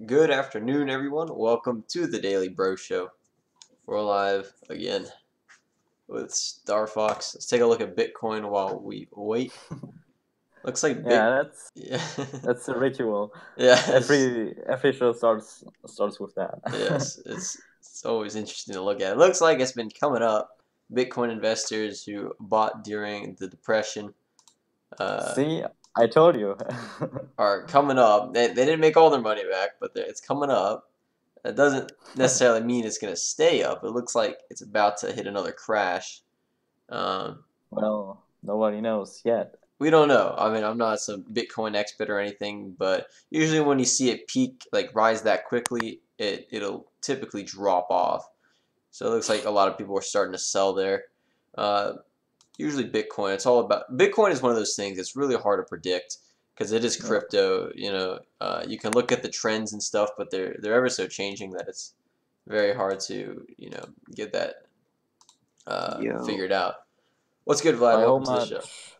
Good afternoon, everyone. Welcome to the Daily Bro Show. We're live again with Star Fox. Let's take a look at Bitcoin while we wait. Looks like Yeah, yeah, that's a ritual. yeah, Every show starts with that. yes. It's always interesting to look at. It looks like it's been coming up. Bitcoin investors who bought during the Depression uh, See, I told you. are coming up. They didn't make all their money back, but it's coming up. That doesn't necessarily mean it's going to stay up. It looks like it's about to hit another crash. Um, Well, nobody knows yet. we don't know. I mean, I'm not some Bitcoin expert or anything, but usually when you see it peak, like rise that quickly, it'll typically drop off. So it looks like a lot of people are starting to sell there. Uh, Usually Bitcoin, it's all about Bitcoin is one of those things. It's really hard to predict because it is Yeah. crypto. You can look at the trends and stuff, but they're ever so changing that it's very hard to get that Yo. figured out. What's good, Vlad? By how Welcome to the show. much?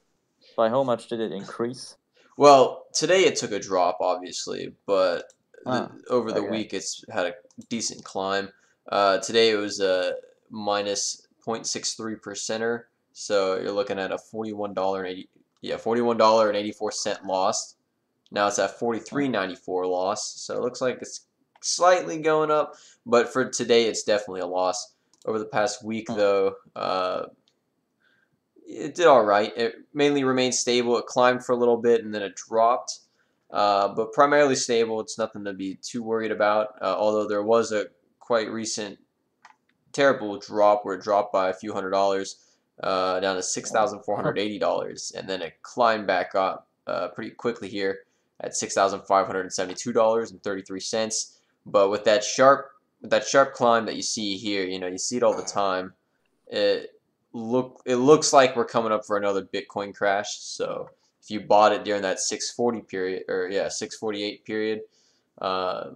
By how much did it increase? Well, today it took a drop, obviously, but Ah, over the okay. week it's had a decent climb. Today it was a minus 0.63 percenter, so you're looking at a $41.84 loss. Now it's at Ah, 43.94 loss, so it looks like it's slightly going up, but for today it's definitely a loss. Over the past week, ah. though, it did all right. It mainly remained stable. It climbed for a little bit and then it dropped, but primarily stable. It's nothing to be too worried about. Although there was a quite recent terrible drop where it dropped by a few $100 down to $6,480, and then it climbed back up pretty quickly here at $6,572.33. But with that sharp climb that you see here, you see it all the time. It it looks like we're coming up for another Bitcoin crash. So if you bought it during that 640 period, or yeah, 648 period, uh,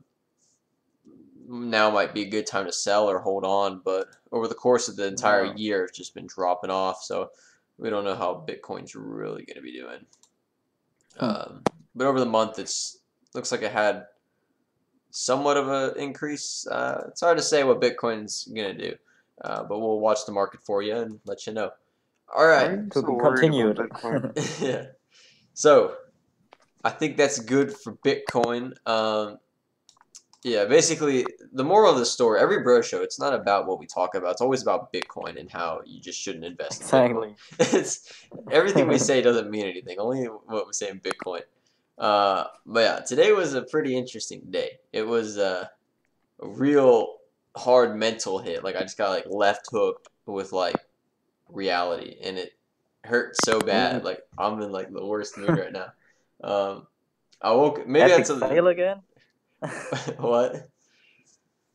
now might be a good time to sell or hold on. But over the course of the entire Yeah. year, it's just been dropping off. So we don't know how Bitcoin's really going to be doing. Hmm. But over the month, it's looks like it had somewhat of an increase. It's hard to say what Bitcoin's going to do, but we'll watch the market for you and let you know. All right. Why are you To so be worried about continued. Bitcoin? Yeah. So I think that's good for Bitcoin. Yeah, basically, the moral of the story, every bro show, it's not about what we talk about. It's always about Bitcoin and how you just shouldn't invest in Bitcoin. Exactly. It's everything we say doesn't mean anything. Only what we say in Bitcoin. But yeah, today was a pretty interesting day. It was a real hard mental hit. Like I just got like left hooked with like reality, and it hurt so bad. Ooh. Like I'm in like the worst mood right now. Um, I woke. Maybe that's Epic something. fail again? What?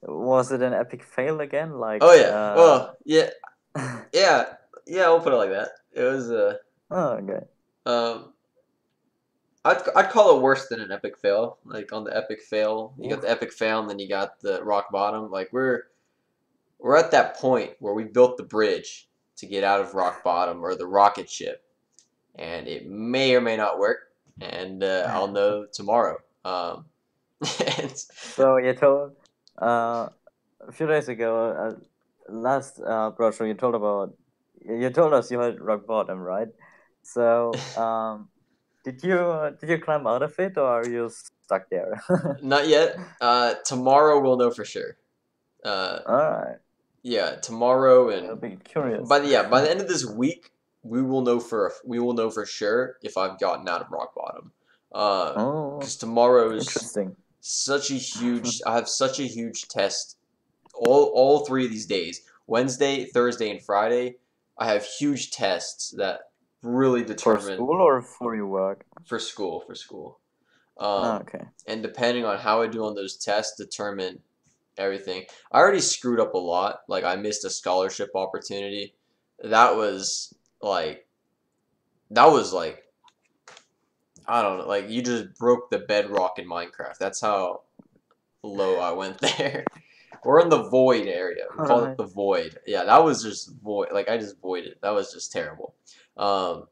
Was it an epic fail again? Oh Like, yeah. Well, yeah, oh, yeah, yeah. We'll put it like that. It was okay. um. I'd call it worse than an epic fail. Like on the epic fail, you got Oof. the epic fail, and then you got the rock bottom. Like we're at that point where we built the bridge to get out of rock bottom or the rocket ship, and it may or may not work, and I'll know tomorrow. And, So you told a few days ago, last brochure you told us you had rock bottom, right? So did you climb out of it or are you stuck there? not yet. Tomorrow we'll know for sure. Uh, All right, yeah, tomorrow I'll and be curious. by the end of this week, we will know for sure if I've gotten out of rock bottom. Oh, Because tomorrow's interesting. such a huge. I have such a huge test. All three of these days, Wednesday, Thursday, and Friday, I have huge tests that really For determine school or for your work? for school. Oh, Um, okay. and depending on how I do on those tests, determine everything. I already screwed up a lot. Like I missed a scholarship opportunity. That was like that was like I don't know. Like you just broke the bedrock in Minecraft. That's how low I went there. We're in the void area. We All call it right. the void. Yeah, that was just void. Like I just voided. That was just terrible. Um,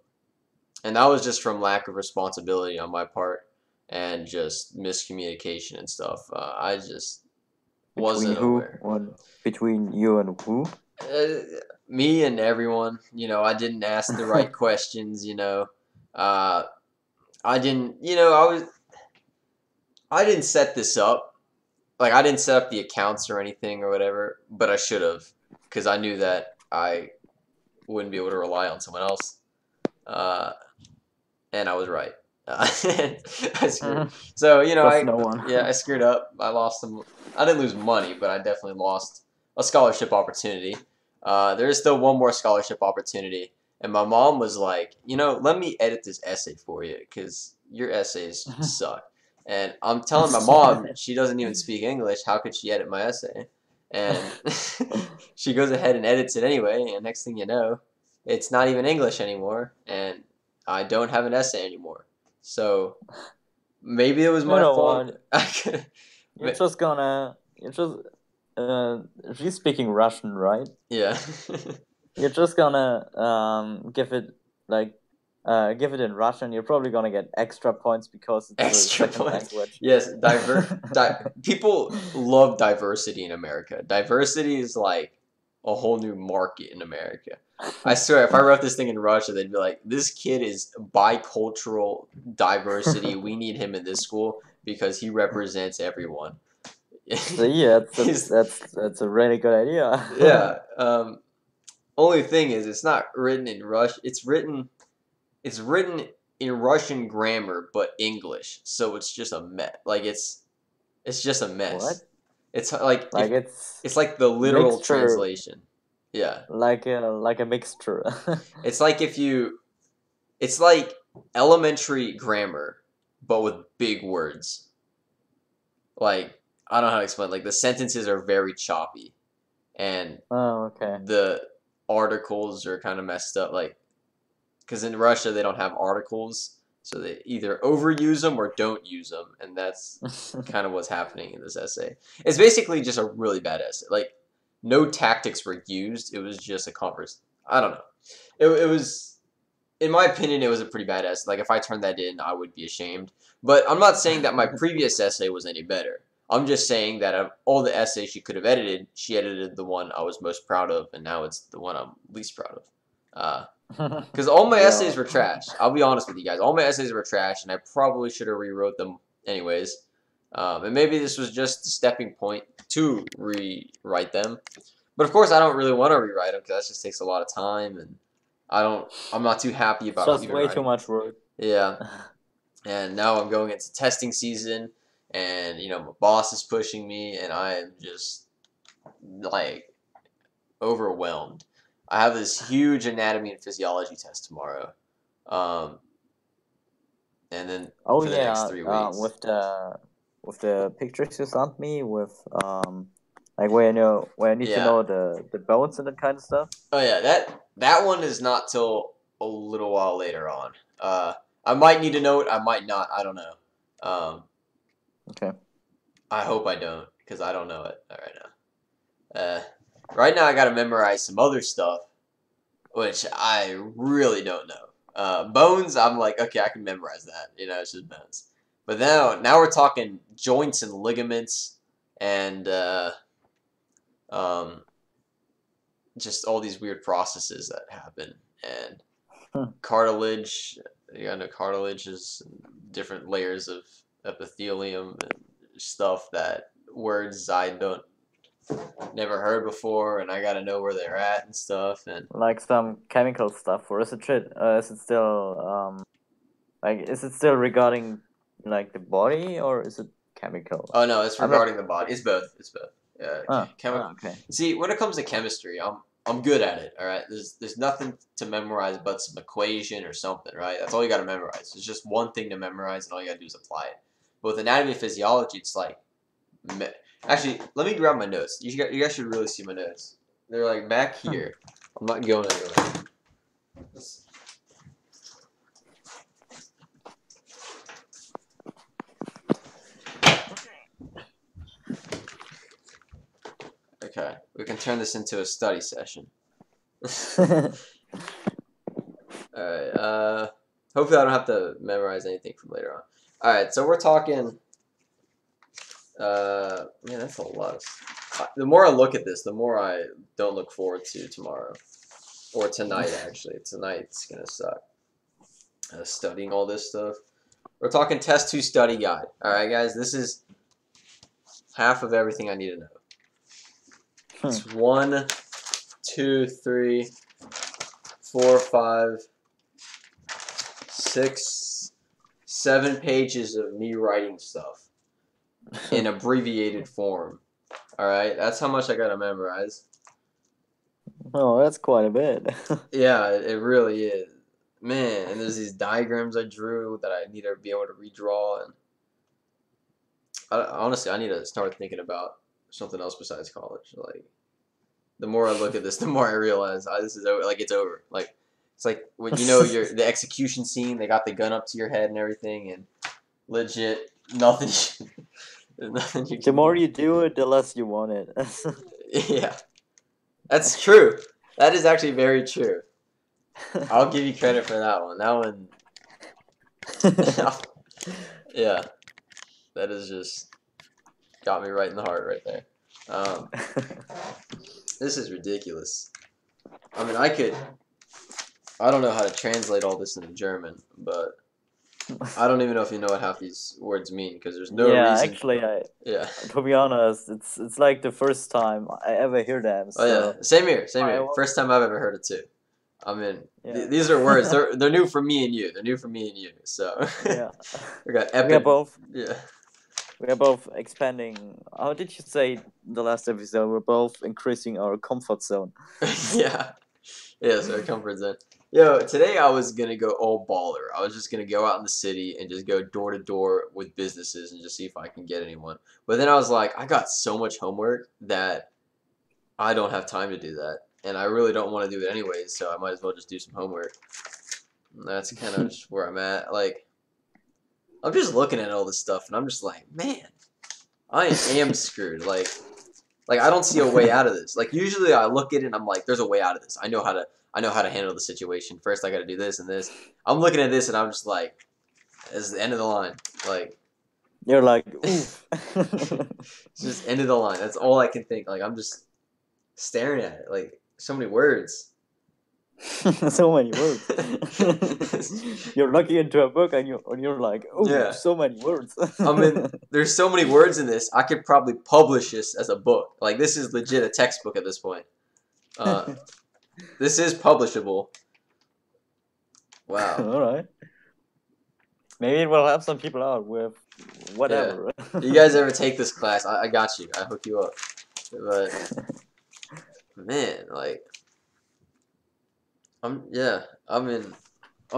and that was just from lack of responsibility on my part. and just miscommunication and stuff. I just Between wasn't who? aware. Between you and who? Uh, Me and everyone, I didn't ask the right questions. I didn't, I didn't set this up. Like I didn't set up the accounts or anything or whatever, but I should have, because I knew that I wouldn't be able to rely on someone else. And I was right. I screwed. So Trust no one. I screwed up. I lost some. I didn't lose money, but I definitely lost a scholarship opportunity. There is still one more scholarship opportunity, and my mom was like, let me edit this essay for you because your essays suck. And I'm telling my mom she doesn't even speak English. How could she edit my essay? And she goes ahead and edits it anyway. And next thing you know, it's not even English anymore, and I don't have an essay anymore. So maybe it was You my know fault. what? You're just gonna. You're just. She's speaking Russian, right? Yeah. You're just gonna give it give it in Russian. You're probably gonna get extra points because it's Extra a second points. language. Yes, people love diversity in America. Diversity is like a whole new market in America. I swear, if I wrote this thing in Russia, they'd be like, "This kid is bicultural diversity. We need him in this school because he represents everyone." So yeah, that's a really good idea. Yeah. Only thing is, it's not written in Russian. It's written in Russian grammar, but English. So it's just a mess. Like it's just a mess. What? It's like Like it's like the literal mixture, translation. Yeah. like a mixture. It's like it's like elementary grammar, but with big words. Like I don't know how to explain. Like the sentences are very choppy, and Oh, okay. the articles are kind of messed up. Like because in Russia they don't have articles, so they either overuse them or don't use them, and that's kind of what's happening in this essay. It's basically just a really bad essay. Like no tactics were used. It was just a converse. I don't know. It was, in my opinion, it was a pretty bad essay. Like if I turned that in, I would be ashamed. But I'm not saying that my previous essay was any better. I'm just saying that of all the essays she could have edited, she edited the one I was most proud of, and now it's the one I'm least proud of. Because all my essays were trash. I'll be honest with you guys. All my essays were trash, and I probably should have rewrote them anyways. And maybe this was just a stepping point to rewrite them. But of course, I don't really want to rewrite them because that just takes a lot of time, and I'm not too happy about Just even way writing. too much work. Yeah. And now I'm going into testing season, and my boss is pushing me, and I am just like overwhelmed. I have this huge anatomy and physiology test tomorrow, and then Oh for the yeah, next 3 weeks. with the pictures you sent me with like where I need to know the bones and that kind of stuff. Oh yeah, that one is not till a little while later on. I might need to know it. I might not. I don't know. Okay. I hope I don't, because I don't know it right now. Right now I gotta memorize some other stuff, which I really don't know. Bones, I'm like, okay, I can memorize that. It's just bones. But now we're talking joints and ligaments, and just all these weird processes that happen, and cartilage. You gotta know cartilage is different layers of epithelium and stuff that words I don't never heard before, and I gotta know where they're at and stuff. And like some chemical stuff, or is it shit? Is it still is it still regarding like the body, or is it chemical? Oh no, it's regarding the body. It's both. It's both. Chemical. Okay. See, when it comes to chemistry, I'm good at it. All right. There's nothing to memorize but some equation or something. Right. That's all you gotta memorize. It's just one thing to memorize, and all you gotta do is apply it. But with anatomy and physiology, it's like, actually, let me grab my notes. You guys should really see my notes. They're like back here. I'm not going anywhere. Okay, we can turn this into a study session. Alright, hopefully I don't have to memorize anything from later on. All right, so we're talking. Man, that's a lot. The more I look at this, the more I don't look forward to tomorrow or tonight. Actually, tonight's gonna suck. Studying all this stuff. We're talking test two study guide. All right, guys, this is half of everything I need to know. It's 1, 2, 3, 4, 5, 6, 7 pages of me writing stuff in abbreviated form. All right, that's how much I gotta memorize. Oh, that's quite a bit. Yeah, it really is. Man, and there's these diagrams I drew that I need to be able to redraw, and honestly, I need to start thinking about something else besides college. Like, the more I look at this, the more I realize this is over. Like, it's over. Like, it's like when the execution scene. They got the gun up to your head and everything, and legit nothing. Nothing you The can more do. you do it, the less you want it. Yeah, that's true. That is actually very true. I'll give you credit for that one. That one, yeah, that is just got me right in the heart right there. This is ridiculous. I mean, I don't know how to translate all this into German, but I don't even know if you know what half these words mean because there's no Yeah, reason. actually, Yeah. to be honest, it's like the first time I ever hear them. Oh yeah. So Same here. Same I here. was, First time I've ever heard it too. I mean, yeah, these are words. They're new for me and you. They're new for me and you. So yeah. we got We are epic. both Yeah. we are both expanding. How did you say in the last episode? We're both increasing our comfort zone. Yeah. Yeah. So our comfort zone. Yo, today I was gonna go all baller. I was just gonna go out in the city and just go door to door with businesses and just see if I can get anyone. But then I was like, I got so much homework that I don't have time to do that, and I really don't want to do it anyways. So I might as well just do some homework. And that's kind of just where I'm at. Like, I'm just looking at all this stuff, and I'm just like, man, I am screwed. Like I don't see a way out of this. Like usually I look at it and I'm like, there's a way out of this. I know how to handle the situation. First I got to do this and this. I'm looking at this and I'm just like, this is the end of the line. Like You're like, oof. it's just end of the line. That's all I can think. Like I'm just staring at it. Like so many words. So many words. You're looking into a book and you're like, oh, Yeah. so many words. I mean, there's so many words in this. I could probably publish this as a book. Like this is legit a textbook at this point. This is publishable. Wow. All right. Maybe it will help some people out with whatever. You guys ever take this class? I got you. I hook you up. But man, like I'm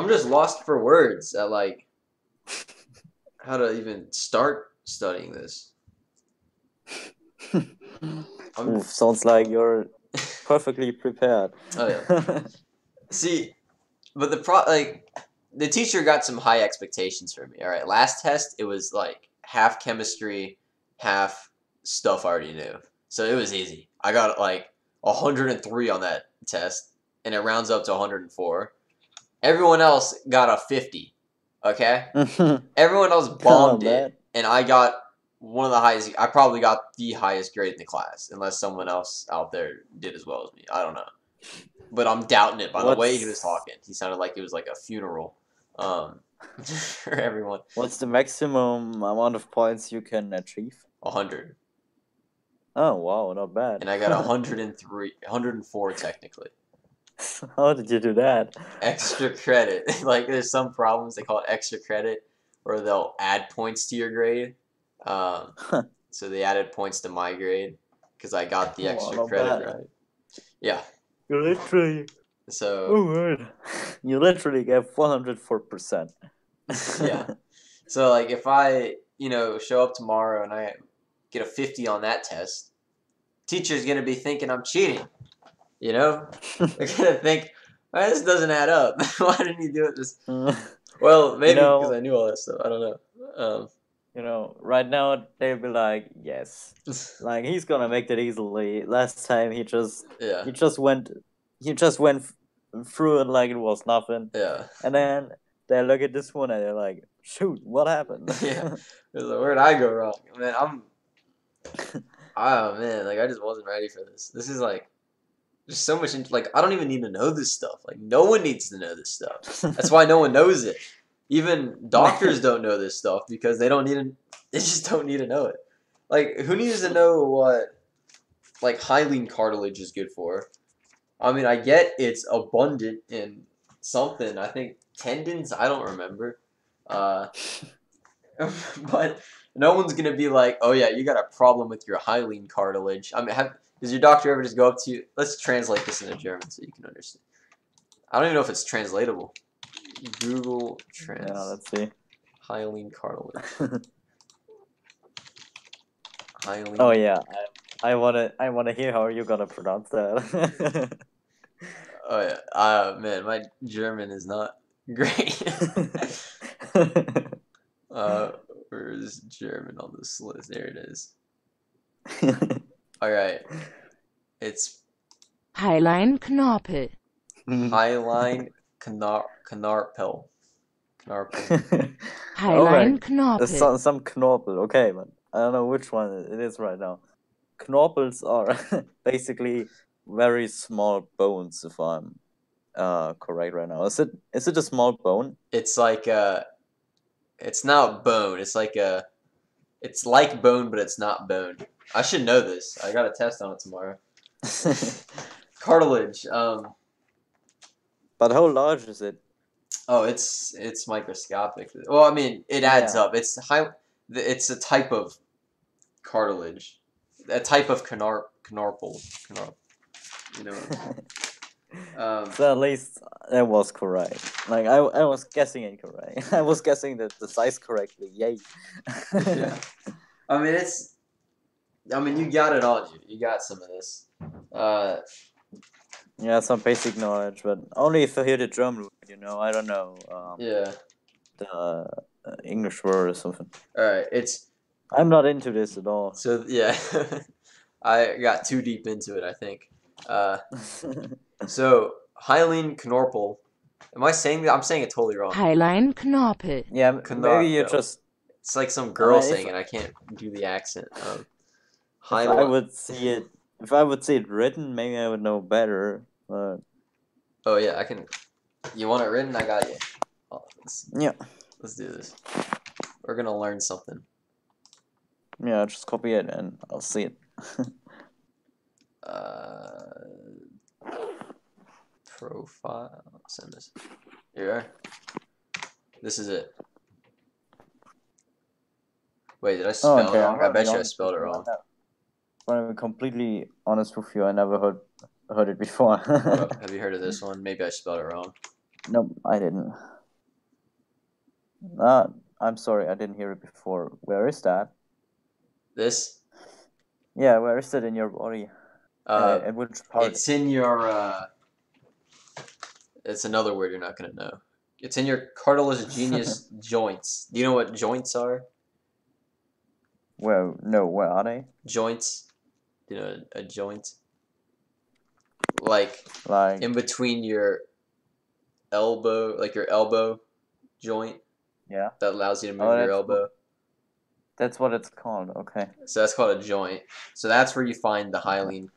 just lost for words at like how to even start studying this. Oof, sounds like you're perfectly prepared. Oh yeah. See, but the teacher got some high expectations for me. All right, last test it was like half chemistry, half stuff I already knew, so it was easy. I got like 103 on that test, and it rounds up to 104. Everyone else got a 50. Okay, everyone else bombed it, and I got one of the highest. I probably got the highest grade in the class, unless someone else out there did as well as me. I don't know. But I'm doubting it by the way he was talking. He sounded like it was like a funeral for everyone. What's the maximum amount of points you can achieve? 100. Oh, wow, not bad. And I got 104 technically. How did you do that? Extra credit. Like there's some problems, they call it extra credit, where they'll add points to your grade. So they added points to my grade because I got the extra credit right. Yeah. You literally. So. Oh, word. You literally get 104%. Yeah. So like if I show up tomorrow and I get a 50 on that test, teacher's gonna be thinking I'm cheating. They're gonna think, well, this doesn't add up. Why didn't you do it this? Well, maybe because I knew all that stuff. I don't know. Right now they'll be like, yes, like he's gonna make that easily. Last time he just went through it like it was nothing. Yeah. And then they look at this one and they're like, Shoot, what happened? Yeah. Where'd I go wrong? Man, oh man, like I just wasn't ready for this. This is like there's so much like I don't even need to know this stuff. Like no one needs to know this stuff. That's why no one knows it. Even doctors don't know this stuff because they don't need to. They just don't need to know it. Like who needs to know what like hyaline cartilage is good for? I mean, I get it's abundant in something. I think tendons. I don't remember. Uh, but no one's gonna be like, "Oh yeah, you got a problem with your hyaline cartilage." I mean, does your doctor ever just go up to you? Let's translate this into German so you can understand. I don't even know if it's translatable. Google Yeah, let's see. hyaline cartilage. Hyaline. Oh yeah, I wanna hear how you're gonna pronounce that. Oh yeah. Man, my German is not great. Where is German on this list? There it is. All right. It's Hyaline-Knorpel. hyaline Knarpel. Knarpel. Hyaline-Knorpel. Some Knorpel, okay, but I don't know which one it is right now. Knorpels are basically very small bones, if I'm correct right now. Is it a small bone? It's like it's not bone. It's like bone, but it's not bone. I should know this. I got a test on it tomorrow. Cartilage. But how large is it? Oh, it's microscopic. Well, I mean, it adds Yeah. up. It's a type of cartilage, a type of Knorpel. You know. So at least that was correct. Like I was guessing it correct. I was guessing the size correctly. Yay! Yeah. I mean, you got it on you. You got some of this. Yeah, some basic knowledge, but only if I hear the German word. I don't know. Yeah. The English word or something. All right. I'm not into this at all. So yeah, I got too deep into it. I think. So hyaline Knorpel. Am I saying that? I'm saying it totally wrong. Hyaline-Knorpel. Yeah, maybe you Knorpel. just. It's like some girl if- saying it. I can't do the accent. If I would see it written, maybe I would know better. But Oh yeah, I can. You want it written? I got you. Oh, yeah, let's do this. We're gonna learn something. yeah, just copy it and I'll see it. Profile. Send this. Here. This is it. Wait, did I spell it wrong? I bet you I spelled it wrong. But I'm completely honest with you. I never heard it before. Have you heard of this one? Maybe I spelled it wrong. Nope, I didn't. I'm sorry, I didn't hear it before. Where is that? This? Yeah, where is it in your body? And which part? It's in your. It's another word you're not gonna know. It's in your cartilaginous joints. Do you know what joints are? Well, no, where are they? Joints. Do you know a joint? Like in between your elbow, like your elbow joint. Yeah. That allows you to move your elbow. That's what it's called. Okay. So that's called a joint. So that's where you find the hyaline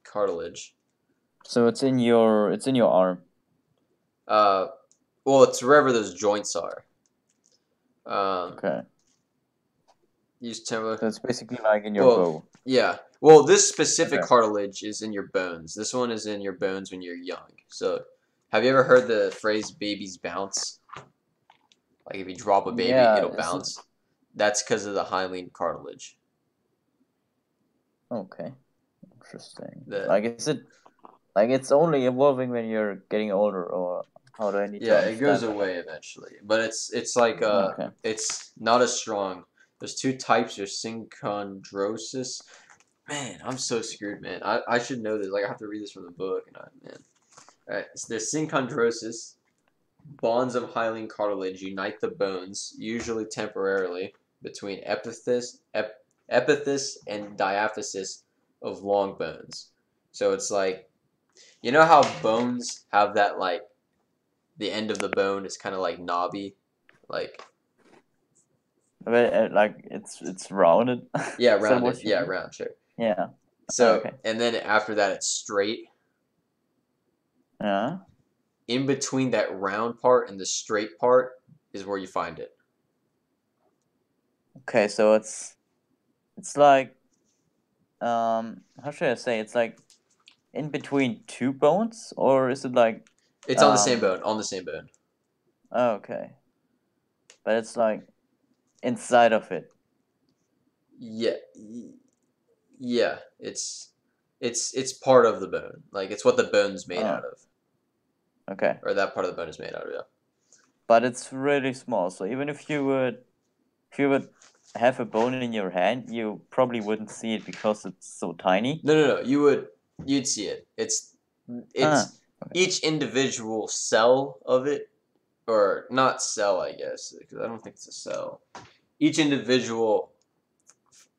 cartilage. So it's in your arm. Well, it's wherever those joints are. Okay. Use timber. So it's basically like in your bow. Yeah. Well, this specific cartilage is in your bones. This one is in your bones when you're young. So, have you ever heard the phrase "babies bounce"? Like if you drop a baby, it'll bounce. That's because of the hyaline cartilage. Okay. Interesting. It's only evolving when you're getting older, or how do I need to understand it goes away eventually. But it's like it's not as strong. There's two types. There's synchondrosis. Man, I'm so screwed, man. I should know this. Like I have to read this from the book, and man. All right, so there's synchondrosis. Bonds of hyaline cartilage unite the bones, usually temporarily, between epiphysis and diaphysis of long bones. So it's like, you know how bones have that like, the end of the bone is kind of like knobby, like But, like it's rounded. Yeah, Is that what rounded. you Yeah, mean? round, sure. Yeah. So, Okay. and then after that, it's straight. Yeah. In between that round part and the straight part is where you find it. Okay, so it's like how should I say? It's like in between two bones, or is it like It's on the same bone. On the same bone. okay, but it's like inside of it. Yeah, yeah. It's part of the bone. Like it's what the bone's made Oh, out of, okay. or that part of the bone is made out of. Yeah. But it's really small. So even if you would have a bone in your hand, you probably wouldn't see it because it's so tiny. No. You'd see it. It's Ah, each individual cell of it, or not cell, I guess, because I don't think it's a cell. Each individual,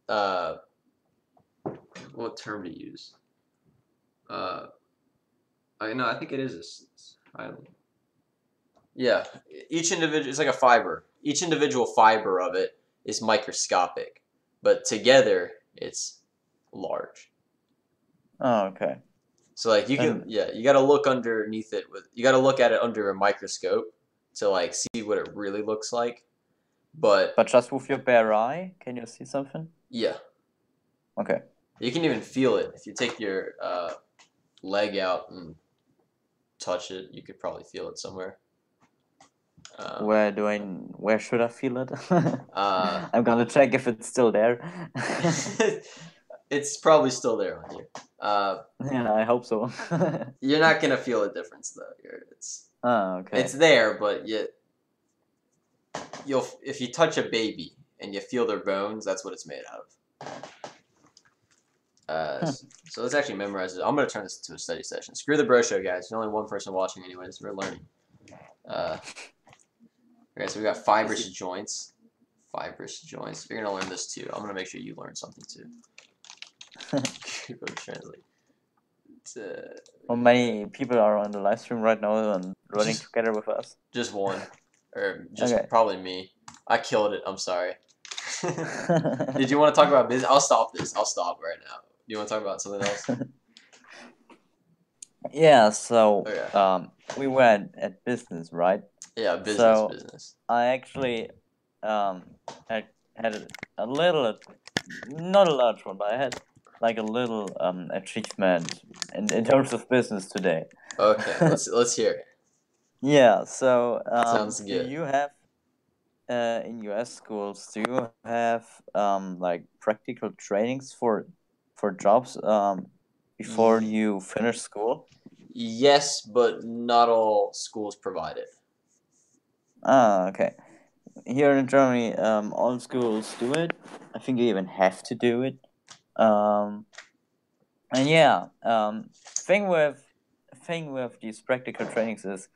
uh, what term to use? Uh, I know. I think it is yeah. Each individual, it's like a fiber. Each individual fiber of it is microscopic, but together it's large. oh, okay. So like you got to look underneath it you got to look at it under a microscope to like see what it really looks like. But just with your bare eye, can you see something? yeah, Okay. you can even feel it if you take your leg out and touch it. You could probably feel it somewhere. Where should I feel it? Uh, I'm gonna check if it's still there. it's probably still there on you. Yeah, I hope so. You're not gonna feel a difference though. Okay. It's there, but you'll if you touch a baby and you feel their bones, that's what it's made out of. So let's actually memorize it. I'm gonna turn this into a study session. Screw the bro show, guys. There's only one person watching, anyways. We're learning. Okay, so we got fibrous joints. Fibrous joints. You're gonna learn this too. I'm gonna make sure you learn something too. Go translate. How many people are on the live stream right now and running together with us? Just one, or just Okay. probably me. I killed it. I'm sorry. Did you want to talk about business? I'll stop this. I'll stop right now. Do you want to talk about something else? Yeah. So Okay. we were at business, right? Yeah, business. So Business. I actually had a little, not a large one, but I had like a little achievement in terms of business today. Okay, let's hear it. Yeah. So Sounds do good. you have in US schools, do you have like practical trainings for jobs before you finish school? Yes, but not all schools provide it. Ah, okay. Here in Germany, all schools do it. I think you even have to do it. And yeah, thing with these practical trainings is,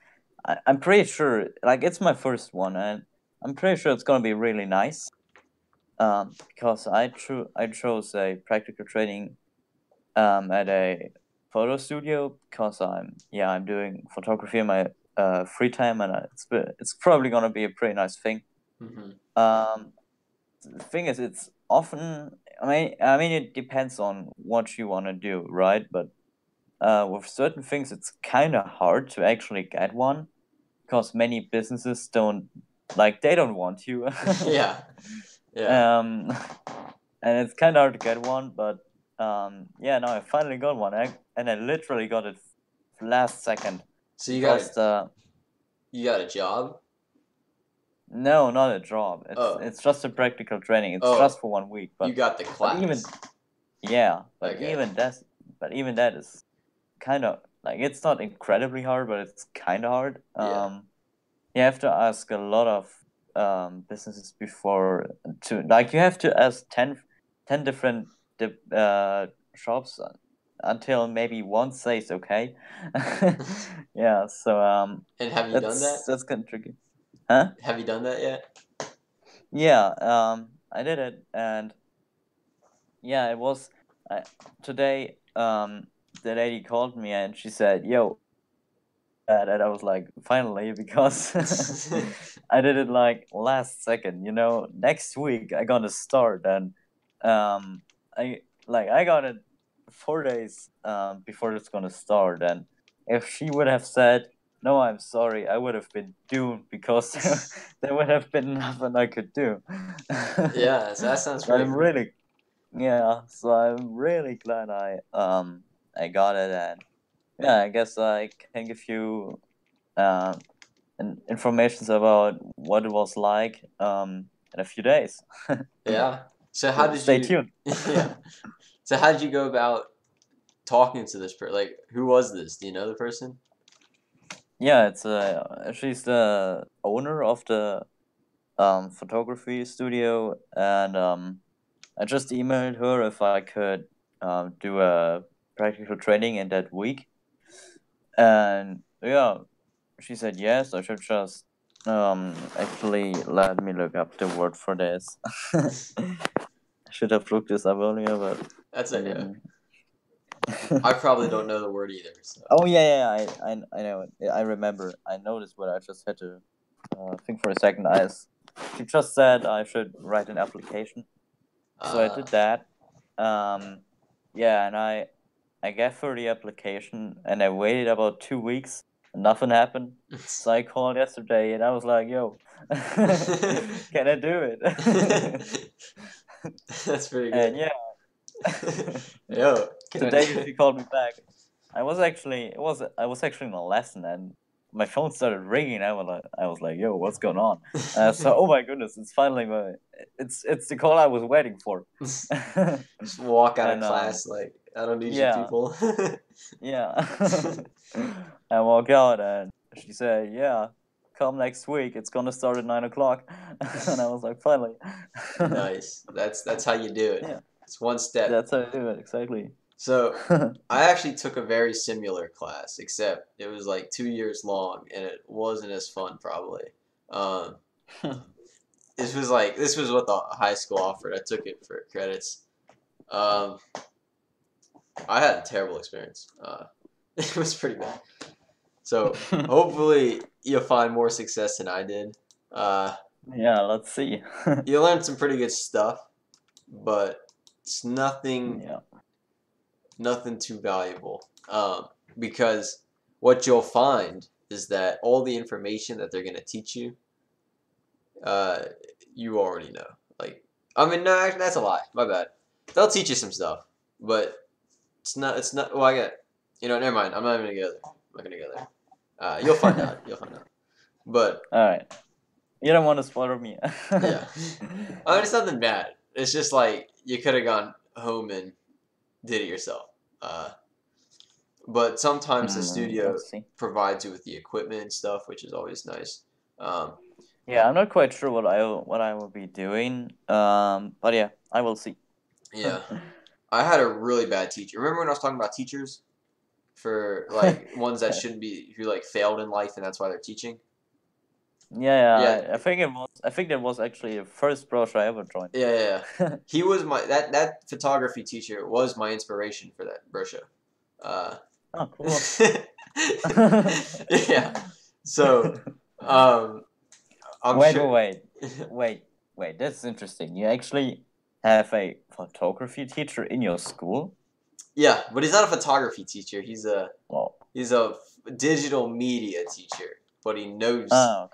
I'm pretty sure, like it's my first one, and I'm pretty sure it's gonna be really nice. Because I chose a practical training at a photo studio because I'm doing photography in my free time, and it's probably gonna be a pretty nice thing. Mm-hmm. The thing is, it's often, I mean it depends on what you want to do, right? But with certain things, it's kind of hard to actually get one because many businesses don't want you. Yeah. Yeah. And it's kind of hard to get one, but yeah, no, I finally got one, and I literally got it last second. So you Because got a job? no, not a job. Oh. It's just a practical training. It's just for 1 week. But you got the class. But even Okay. even that is kind of like, it's not incredibly hard, but it's kind of hard. Yeah. You have to ask a lot of businesses before to, like, you have to ask 10 different shops until maybe one says okay. Yeah, so And have you done that? that's kind of tricky. Huh? Have you done that yet? Yeah, I did it, and yeah, it was today. The lady called me and she said, "Yo, that, and I was like, finally, because I did it like last second. Next week I gonna start, and I got it 4 days before it's gonna start, and if she would have said no, I'm sorry, I would have been doomed because there would have been nothing I could do. Yeah, so that sounds So pretty I'm cool. really, yeah. So I'm really glad I got it, and yeah, I guess I can give you information about what it was like in a few days. Yeah. So how So did stay you? tuned. Yeah. So how did you go about talking to this person? Like, who was this? Do you know the person? Yeah, it's she's the owner of the photography studio, and I just emailed her if I could do a practical training in that week, and yeah, she said yes. I should just actually let me look up the word for this. I should have looked this up earlier, but That's I okay. didn't. I probably don't know the word either. So. Oh I know it. I remember. I noticed, but I just had to think for a second. She just said I should write an application, so I did that. Yeah, and I gave her the application, and I waited about 2 weeks, and nothing happened. So I called yesterday, and I was like, "Yo, can I do it?" That's pretty And good. yeah, Yo, can I do today she called me back. I was actually in a lesson, and my phone started ringing. I was like, "Yo, what's going on?" So oh my goodness, it's finally it's the call I was waiting for. Just walk out of And class like I don't need you yeah, people. yeah. I walk out, and she said, "Yeah, come next week. It's gonna start at 9 o'clock." And I was like, "Finally." Nice. That's how you do it. Yeah, It's one step. that's how I do it exactly. So I actually took a very similar class, except it was like 2 years long, and it wasn't as fun probably. Um, this was what the high school offered. I took it for credits. Um, I had a terrible experience. It was pretty bad. So hopefully you'll find more success than I did. Uh, Yeah, let's see. you learned some pretty good stuff, but it's nothing too valuable. Because what you'll find is that all the information that they're gonna teach you, uh, you already know. Like, I mean, no, actually, that's a lie. My bad. They'll teach you some stuff, but it's not. It's not. Well, I got. Never mind. I'm not even gonna go there. I'm not gonna go there. You'll find out. You'll find out. But All right. You don't want to spoil me. yeah, I mean, it's nothing bad. It's just like you could have gone home and did it yourself. But sometimes the studio Let's see. provides you with the equipment and stuff, which is always nice. Um, Yeah, I'm not quite sure what I will be doing. But yeah, I will see. yeah, I had a really bad teacher. Remember when I was talking about teachers for like ones that shouldn't be who like failed in life and that's why they're teaching? Yeah, I think it was. I think that was actually the first brochure I ever joined. yeah. He was that photography teacher was my inspiration for that brochure. Oh, cool. Yeah. So, I'm Wait, sure. wait. That's interesting. You actually have a photography teacher in your school? Yeah, but he's not a photography teacher. He's a Well, digital media teacher. But oh,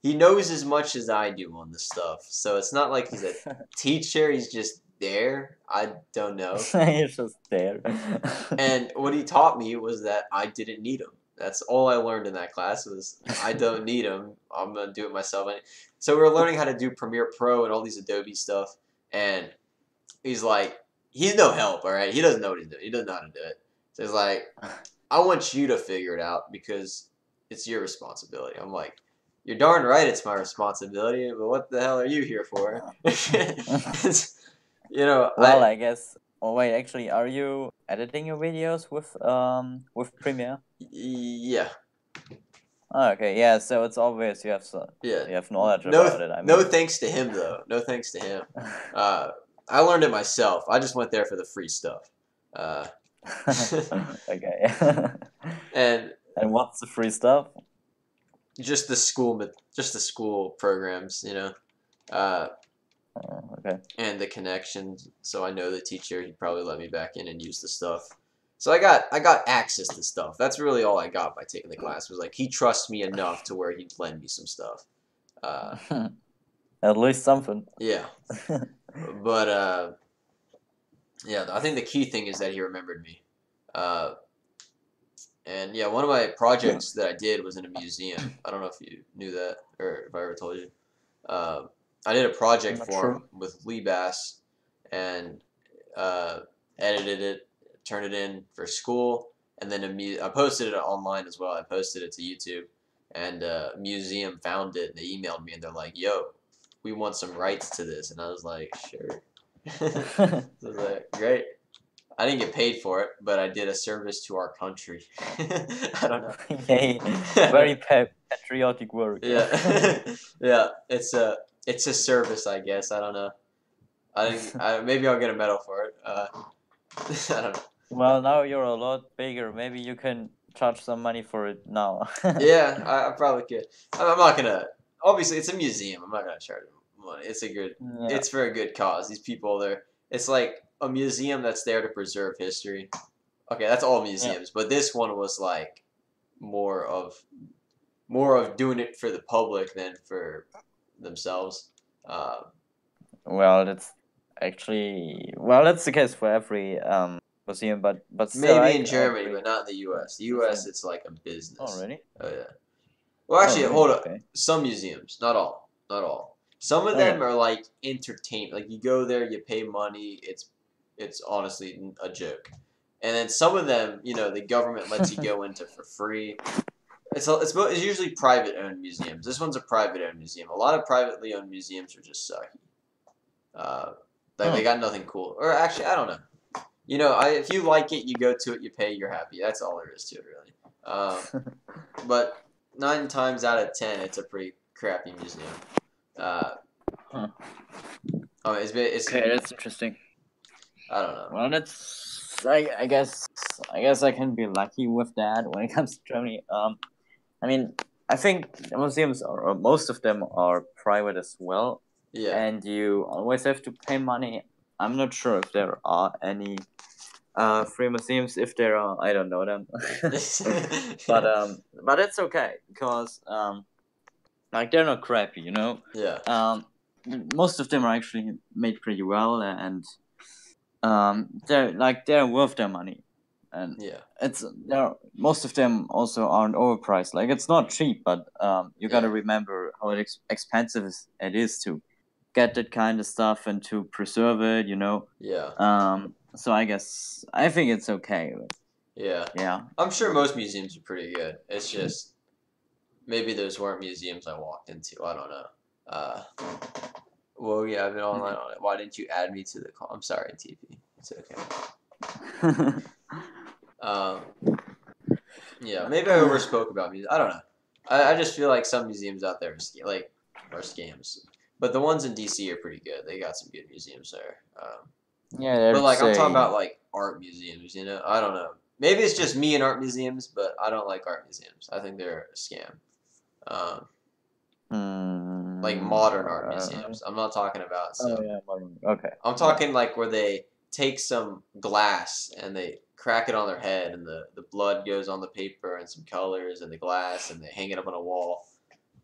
he knows as much as I do on this stuff. So it's not like he's a teacher. He's just there. I don't know. He's just there. And what he taught me was that I didn't need him. That's all I learned in that class was I don't need him. I'm gonna do it myself. So we were learning how to do Premiere Pro and all these Adobe stuff. And he's like, he's no help. All right, he doesn't know what he's doing. He doesn't know how to do it. So he's like, I want you to figure it out because it's your responsibility. I'm like, you're darn right, it's my responsibility. But what the hell are you here for? Well, I guess. Oh wait, actually, are you editing your videos with Premiere? Yeah. Oh, okay, yeah. So it's obvious you have knowledge about it. I mean, no thanks to him though. No thanks to him. I learned it myself. I just went there for the free stuff. Okay. And And what's the free stuff? Just the school programs, uh, Okay. and the connections. So I know the teacher. He'd probably let me back in and use the stuff. So I got access to stuff. That's really all I got by taking the class. Was like he trusts me enough to where he'd lend me some stuff. At least something. Yeah, but yeah, I think the key thing is that he remembered me. And yeah, one of my projects that I did was in a museum. I don't know if you knew that or if I ever told you. I did a project I'm not for sure. him with Lee Bass and uh, edited it, turned it in for school, and then I posted it online as well. I posted it to YouTube, and a museum found it, and they emailed me, and they're like, "Yo, we want some rights to this," and I was like, "Sure." So I was like, "Great." I didn't get paid for it, but I did a service to our country. I don't know. Yay. Very patriotic work. Yeah, yeah. It's a service, I guess. I don't know. Maybe I'll get a medal for it. I don't know. Well, now you're a lot bigger. Maybe you can charge some money for it now. Yeah, I probably could. I'm not gonna. Obviously, it's a museum. I'm not gonna charge them money. Yeah. It's for a good cause. These people, it's like a museum that's there to preserve history. Okay, that's all museums, but this one was like more of doing it for the public than for themselves. Well, that's that's the case for every museum, but still, Maybe I in Germany, agree. but not in the U.S. The U.S. it's like a business. Oh, really? Oh yeah. Well, actually, really? hold up. Okay. Some museums, not all, not all. Some of Okay. them are like entertainment. Like you go there, you pay money. It's honestly a joke. And then some of them, the government lets you go into for free. It's usually private owned museums. This one's a private owned museum. A lot of privately owned museums are just sucky. They got nothing cool. Or actually, I don't know. If you like it, you go to it, you pay, you're happy. That's all there is to it, really. But 9 times out of 10, it's a pretty crappy museum. It's Okay, that's interesting. I don't know. Well, I guess I can be lucky with that when it comes to Germany. I mean, I think museums or most of them are private as well, Yeah. and you always have to pay money. I'm not sure if there are any free museums. If there are, I don't know them. But it's okay because like they're not crappy, Yeah. Most of them are actually made pretty well, and they're worth their money, and yeah. most of them also aren't overpriced. Like it's not cheap, but you got to remember how expensive it is to get that kind of stuff and to preserve it. Yeah. So I think it's okay. Yeah. Yeah. I'm sure most museums are pretty good. It's just maybe those weren't museums I walked into. I don't know. Well, yeah, I've been online on it. Why didn't you add me to the call? I'm sorry, TP. It's okay. Yeah, maybe I overspoke about music. I don't know. I just feel like some museums out there are scams, but the ones in DC are pretty good. They got some good museums there. Yeah, but like I'm talking about like art museums. I don't know. Maybe it's just me and art museums, but I don't like art museums. I think they're a scam. Like modern art museums. I'm not talking about some. Oh yeah, modern. Okay. I'm talking like where they take some glass and they crack it on their head and the blood goes on the paper and some colors and the glass and they hang it up on a wall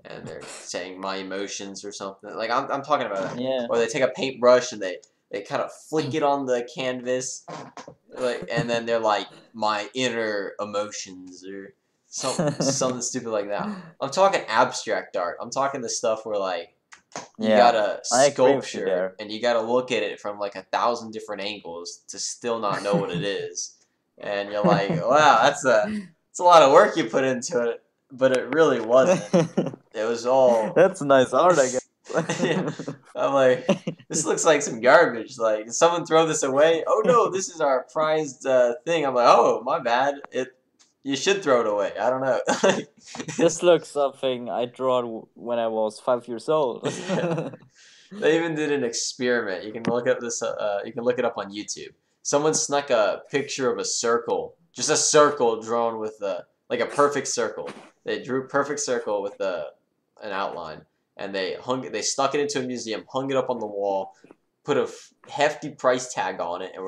and they're saying my emotions or something. Like I'm talking about that. Yeah. Or they take a paintbrush and they kind of flick it on the canvas, and then they're like my inner emotions or something stupid like that. I'm talking abstract art. I'm talking the stuff where like you got a sculpture and you got to look at it from like 1,000 different angles to still not know what it is, and you're like, wow, that's a lot of work you put into it, but it really wasn't. It was all. That's nice art, I guess. Yeah. I'm like, this looks like some garbage. Like, did someone throw this away? Oh no, this is our prized thing. I'm like, oh, my bad. You should throw it away. I don't know. This looks something I drew when I was 5 years old. Yeah. They even did an experiment. You can look up this. You can look it up on YouTube. Someone snuck a picture of a circle, just a circle drawn with like a perfect circle. They drew a perfect circle with an outline, and they stuck it into a museum, hung it up on the wall, put a hefty price tag on it, and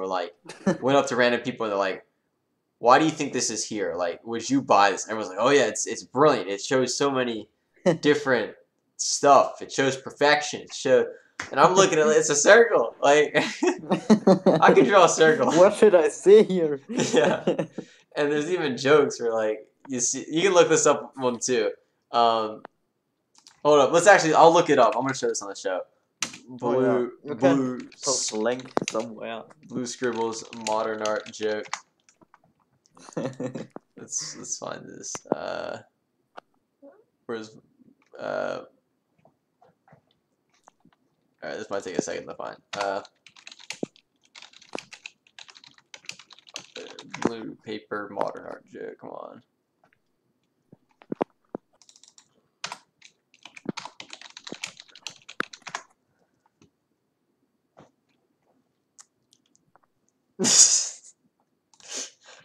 went up to random people and they're like, "Why do you think this is here? Like, would you buy this?" And everyone's like, "Oh yeah, it's brilliant. It shows so many different stuff. It shows perfection. It shows." And I'm looking at it, it's a circle. Like, I can draw a circle. What should I see here? Yeah. And there's even jokes where, like, you can look this up one too. Hold up. I'll look it up. I'm going to show this on the show. Blue Post a link somewhere. Blue Scribbles modern art joke. Let's find this. Where's Alright, this might take a second to find. Blue paper modern art joke, come on.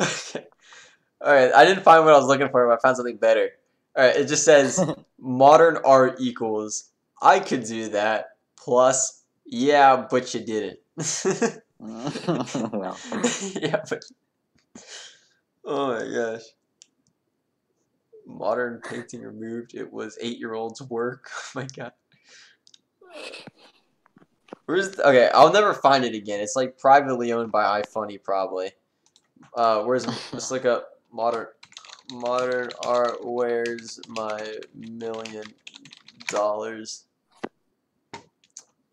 Okay. Alright, I didn't find what I was looking for, but I found something better. Alright, it just says modern art equals I could do that. Plus, yeah, but you didn't. Well. Yeah, but oh my gosh. Modern painting removed. It was 8-year-old's work. Oh my god. Okay, I'll never find it again. It's like privately owned by iFunny probably. Let's look up modern art. Where's my $1 million?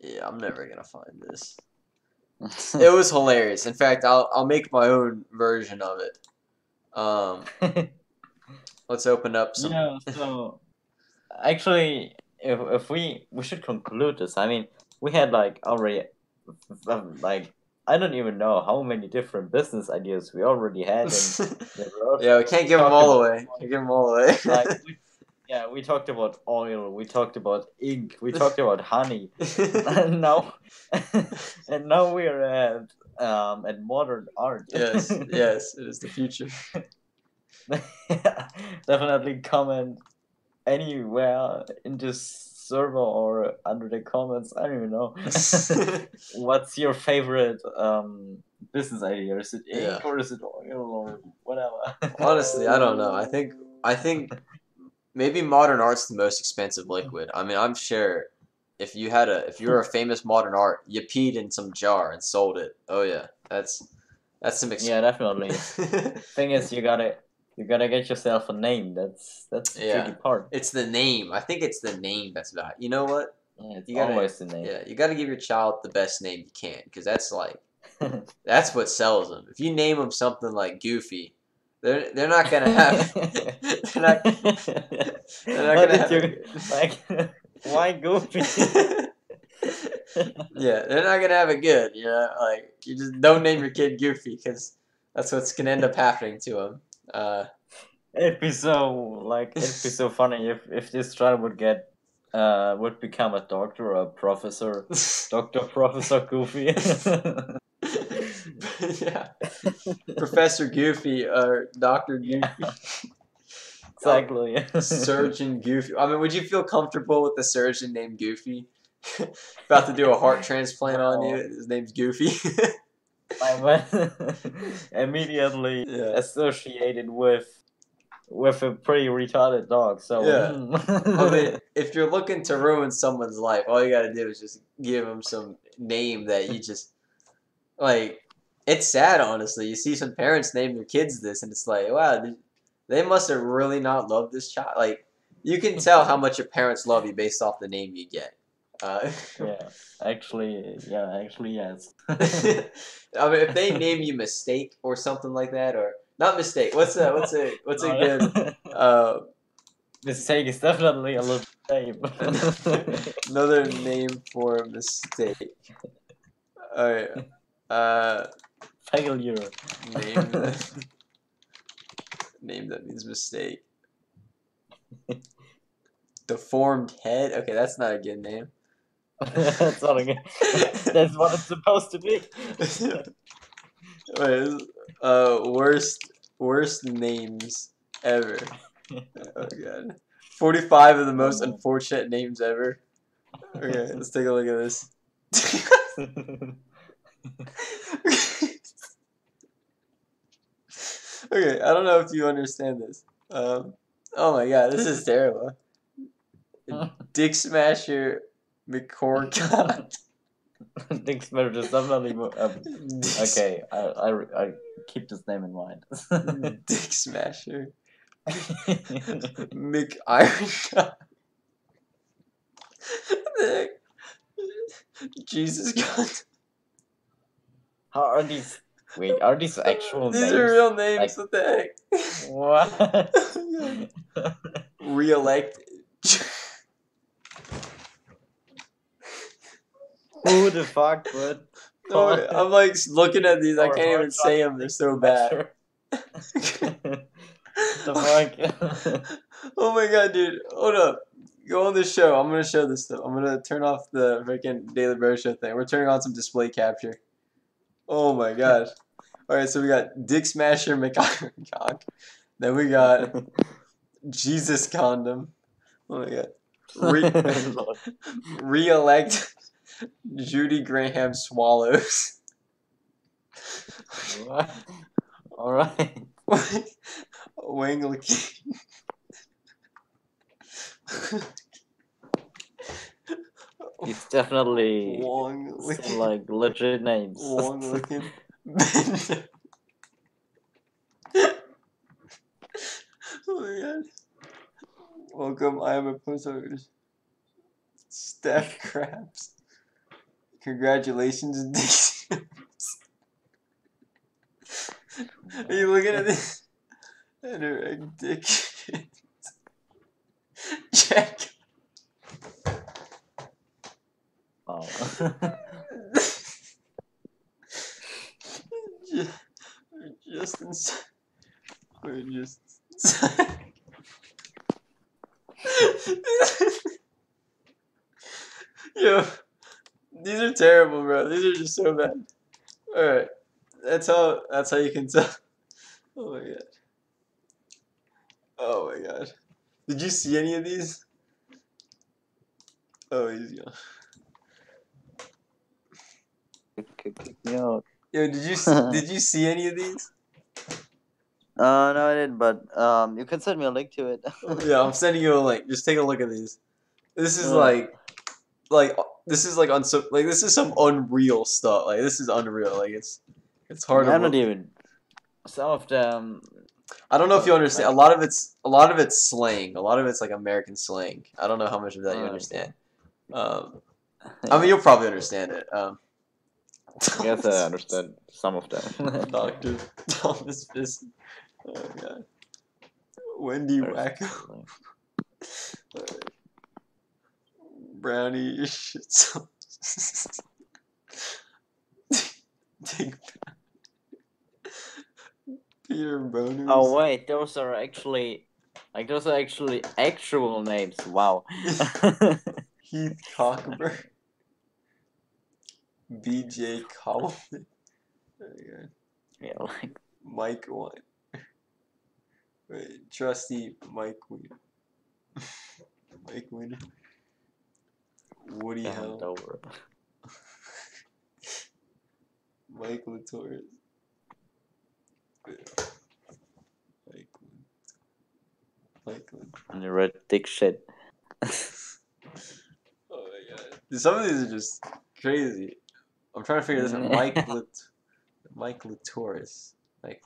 Yeah, I'm never gonna find this. It was hilarious. In fact, I'll make my own version of it. Let's open up some. Yeah. So, actually, if we should conclude this. I mean, we had like already, like I don't even know how many different business ideas we already had. Yeah, we can't give them all away. Can't give them all away. Like, we talked about oil, we talked about ink, we talked about honey, and now we're at modern art. Yes, it is the future. Definitely comment anywhere in this server or under the comments. I don't even know. What's your favorite business idea? Is it ink or is it oil or whatever? Honestly, I don't know. I think maybe modern art's the most expensive liquid. I mean, I'm sure if you were a famous modern art, you peed in some jar and sold it. Oh yeah, that's some expensive. Yeah, definitely. Thing is, you gotta get yourself a name. That's the tricky part. It's the name. I think it's the name that's bad. You know what? Yeah, it's always the name. Yeah, you gotta give your child the best name you can, because that's like that's what sells them. If you name them something like Goofy, they're not gonna have. they're not gonna have. Like, why Goofy? Yeah, they're not gonna have it good. You know, like you just don't name your kid Goofy because that's what's gonna end up happening to him. It'd be so funny if this child would become a doctor or a professor, Professor Goofy. Yeah, Professor Goofy or Dr. Goofy. Yeah. Exactly. Surgeon Goofy. I mean, would you feel comfortable with a surgeon named Goofy? About to do a heart transplant on you. His name's Goofy. I went immediately associated with a pretty retarded dog. So I mean, if you're looking to ruin someone's life, all you gotta do is just give them some name that you just like. It's sad, honestly. You see some parents name their kids this, and it's like, wow, they must have really not loved this child. Like, you can tell how much your parents love you based off the name you get. Actually, yes. I mean, if they name you Mistake or something like that, or not Mistake. What's a good? Mistake is definitely a little name. Another name for mistake. All right. Failure. Name that means mistake. Deformed head. Okay, that's not a good name. That's not a good. That's what it's supposed to be. Wait, worst names ever. Oh god. 45 of the most unfortunate names ever. Okay, let's take a look at this. Okay, I don't know if you understand this. Oh my god, this is terrible. Dick Smasher McCorkot. Dick Smasher is definitely. Okay, I keep this name in mind. Dick Smasher McIronshot. Jesus God. How are these? Wait, are these actual These names? are real names. Like- What the heck? What? Re-elect. Who the fuck would? No, I'm like looking at these. I Or- can't or even say them. They're so bad. The fuck? Oh my god, dude. Hold up. Go on this show. I'm gonna show this stuff. I'm gonna turn off the freaking Daily Bro Show thing. We're turning on some display capture. Oh my gosh. Alright, so we got Dick Smasher McCock. Then we got Jesus Condom. Oh my god. Re-elect Judy Graham Swallows. Alright. Wanglicky. He's definitely Wanglicky. some, like legit names. Wanglicky. Oh my god. Welcome, I am a post office. Steph Krabs. Congratulations, Dick. Are you looking at this? Anorak Dick. Jack. Wow. Justin. We're just. Yo, these are terrible, bro. These are just so bad. All right, that's how you can tell. Oh my god. Oh my god. Did you see any of these? Oh, he's gone. Kick me out. Yo, did you see any of these? No, I didn't. But you can send me a link to it. Yeah, I'm sending you a link. Just take a look at these. This is this is like this is some unreal stuff. Like this is unreal. Like it's hard to. I'm not even. Some of them. I don't know if you understand. A lot of it's slang. A lot of it's like American slang. I don't know how much of that you understand. I mean, you'll probably understand it. I guess I understand some of them. Dr. Thomas Fisk. Oh my god. Wendy Wacko. Brownie shit. Peter Boners. Oh wait, those are actually actual names. Wow. Heath Cockburn. BJ Coleman. Yeah, like Mike One. Wait, trusty Mike Wiener. Mike Wiener. Woody Hell. over. Mike Latorres. Lakeland. And you read dick shit. Oh my god. Some of these are just crazy. I'm trying to figure this out. Mike Latorres. Mike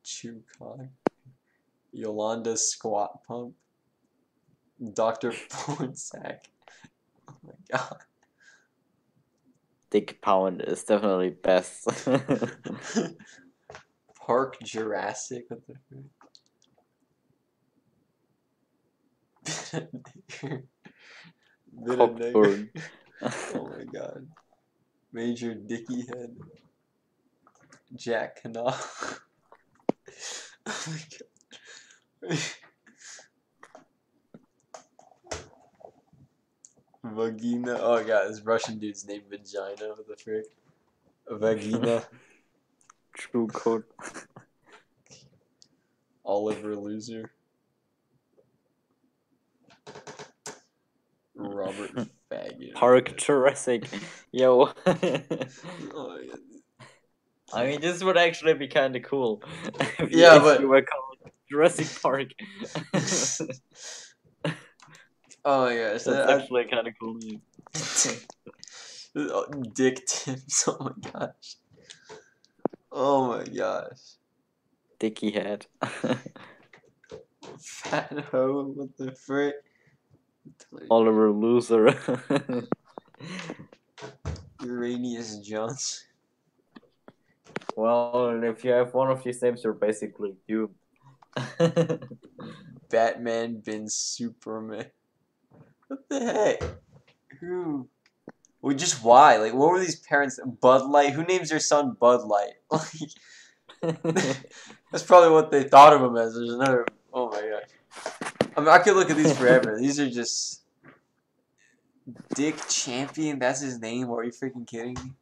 Chew Cog. Yolanda Squat Pump. Dr. Pornsack. Oh my god. Dick Pound is definitely best. Park Jurassic. What the frick? Cockburn. Oh my god. Major Dicky Head. Jack Canal. Oh my god. Vagina. Oh my god, this Russian dude's named Vagina. What the frick? Vagina. True code. Oliver Loser. Robert Faggot. Park Jurassic. Yo. Oh, yeah. I mean, this would actually be kind of cool. Yeah, if but- you were called Jurassic Park. Oh my gosh. That's actually kind of cool. Dick Tips. Oh my gosh. Oh my gosh. Dicky head. Fat hoe. What the frick? Oliver Loser. Uranius Johnson. Well, if you have one of these names, you're basically doomed. Batman bin Superman. What the heck? Who? Well, just why? Like, what were these parents? Bud Light? Who names their son Bud Light? Like, that's probably what they thought of him as. There's another. Oh my gosh. I mean, I could look at these forever. These are just. Dick Champion? That's his name? Are you freaking kidding me?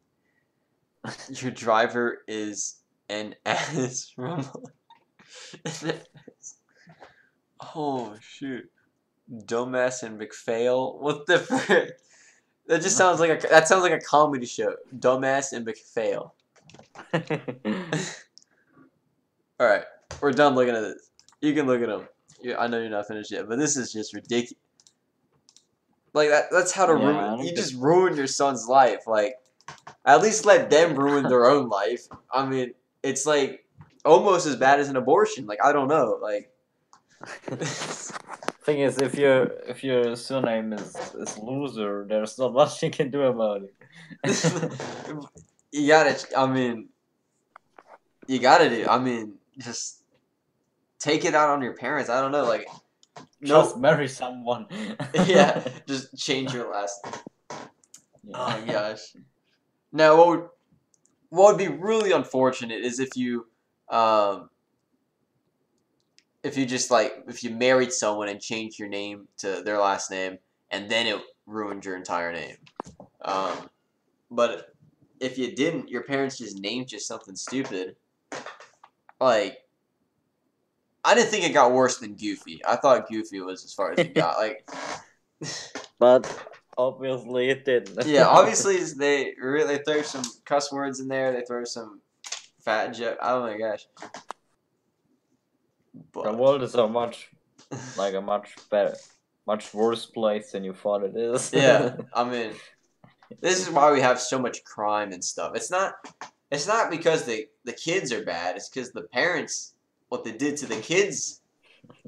Your driver is an ass rumble. Oh, shoot. Dumbass and McPhail? What the frick? That just sounds like a comedy show. Dumbass and McPhail. Alright, we're done looking at this. You can look at them. I know you're not finished yet, but this is just ridiculous. Like, that's how to ruin... You just ruined your son's life. Like, at least let them ruin their own life. I mean, it's like almost as bad as an abortion. Like, I don't know. Like... Thing is, if your surname is Loser, there's not much you can do about it. You gotta, I mean, you gotta do, I mean, just take it out on your parents. I don't know, like, Just marry someone. Yeah, just change your last name. Yeah. Oh my gosh. Now, what would be really unfortunate is if you just like if you married someone and changed your name to their last name and then it ruined your entire name. But if you didn't, your parents just named you something stupid. Like, I didn't think it got worse than Goofy. I thought Goofy was as far as it got. Like, But obviously it didn't. yeah, obviously they throw some cuss words in there. They throw some fat joke. Oh my gosh. The But, world is a much better, much worse place than you thought it is. yeah, I mean, this is why we have so much crime and stuff. It's not because the kids are bad. It's because the parents, what they did to the kids.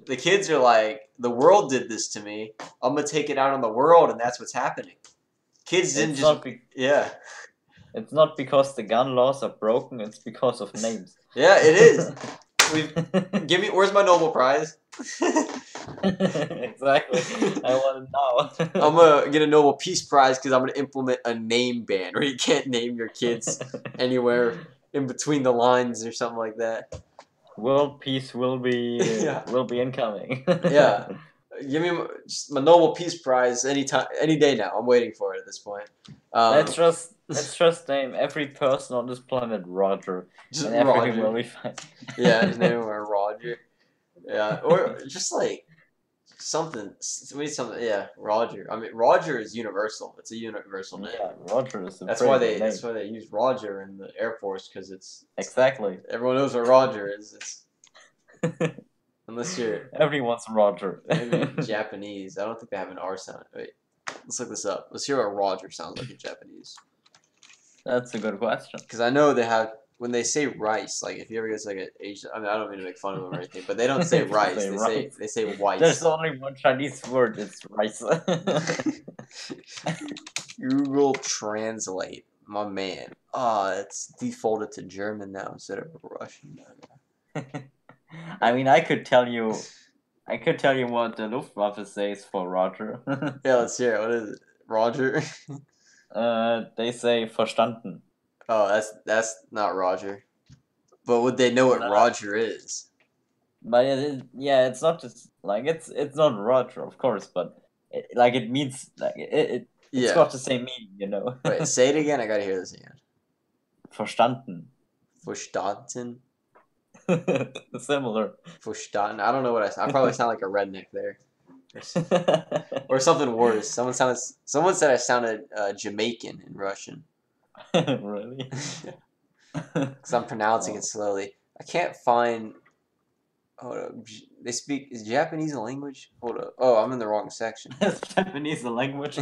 The kids are like, the world did this to me. I'm gonna take it out on the world, and that's what's happening. Kids didn't yeah. It's not because the gun laws are broken. It's because of names. Yeah, it is. Where's my Nobel Prize? Exactly. I want to know. I'm gonna get a Nobel Peace Prize because I'm gonna implement a name ban where you can't name your kids anywhere in between the lines or something like that. World peace will be incoming. Yeah, give me just my Nobel Peace Prize any day now. I'm waiting for it at this point. Let's just name every person on this planet Roger. Just and everything Roger. will be fine. Yeah, his name was Roger. Yeah, or just like something. We need something. Yeah, Roger. I mean, Roger is universal. It's a universal name. Yeah, Roger is a That's pretty why good name. That's why they use Roger in the Air Force because it's Exactly. everyone knows what Roger is. It's unless you're Everyone's Roger. maybe Japanese. I don't think they have an R sound. Wait, let's look this up. Let's hear what Roger sounds like in Japanese. That's a good question. Because I know they have when they say rice. Like if you ever get to like an Asian, I mean I don't mean to make fun of them or anything, but they don't say rice. They say rice. They say white. There's only one Chinese word. It's rice. Google Translate, my man. It's defaulted to German now instead of Russian. I mean, I could tell you what the Luftwaffe says for Roger. Yeah, let's hear it. What is it? Roger? They say verstanden. Oh, that's not Roger. But would they know what Roger is? But it's not just like it's not Roger, of course, but it means like it's Yeah. got the same meaning, you know. Wait, say it again. I gotta hear this again. Verstanden. Verstanden? Similar. Verstanden. I don't know what I probably sound like a redneck there. Or something worse. Someone said I sounded Jamaican in Russian. Really? Because I'm pronouncing it slowly. I can't find. Hold up. They speak. Is Japanese a language? Hold up. Oh, I'm in the wrong section. Is Japanese a language?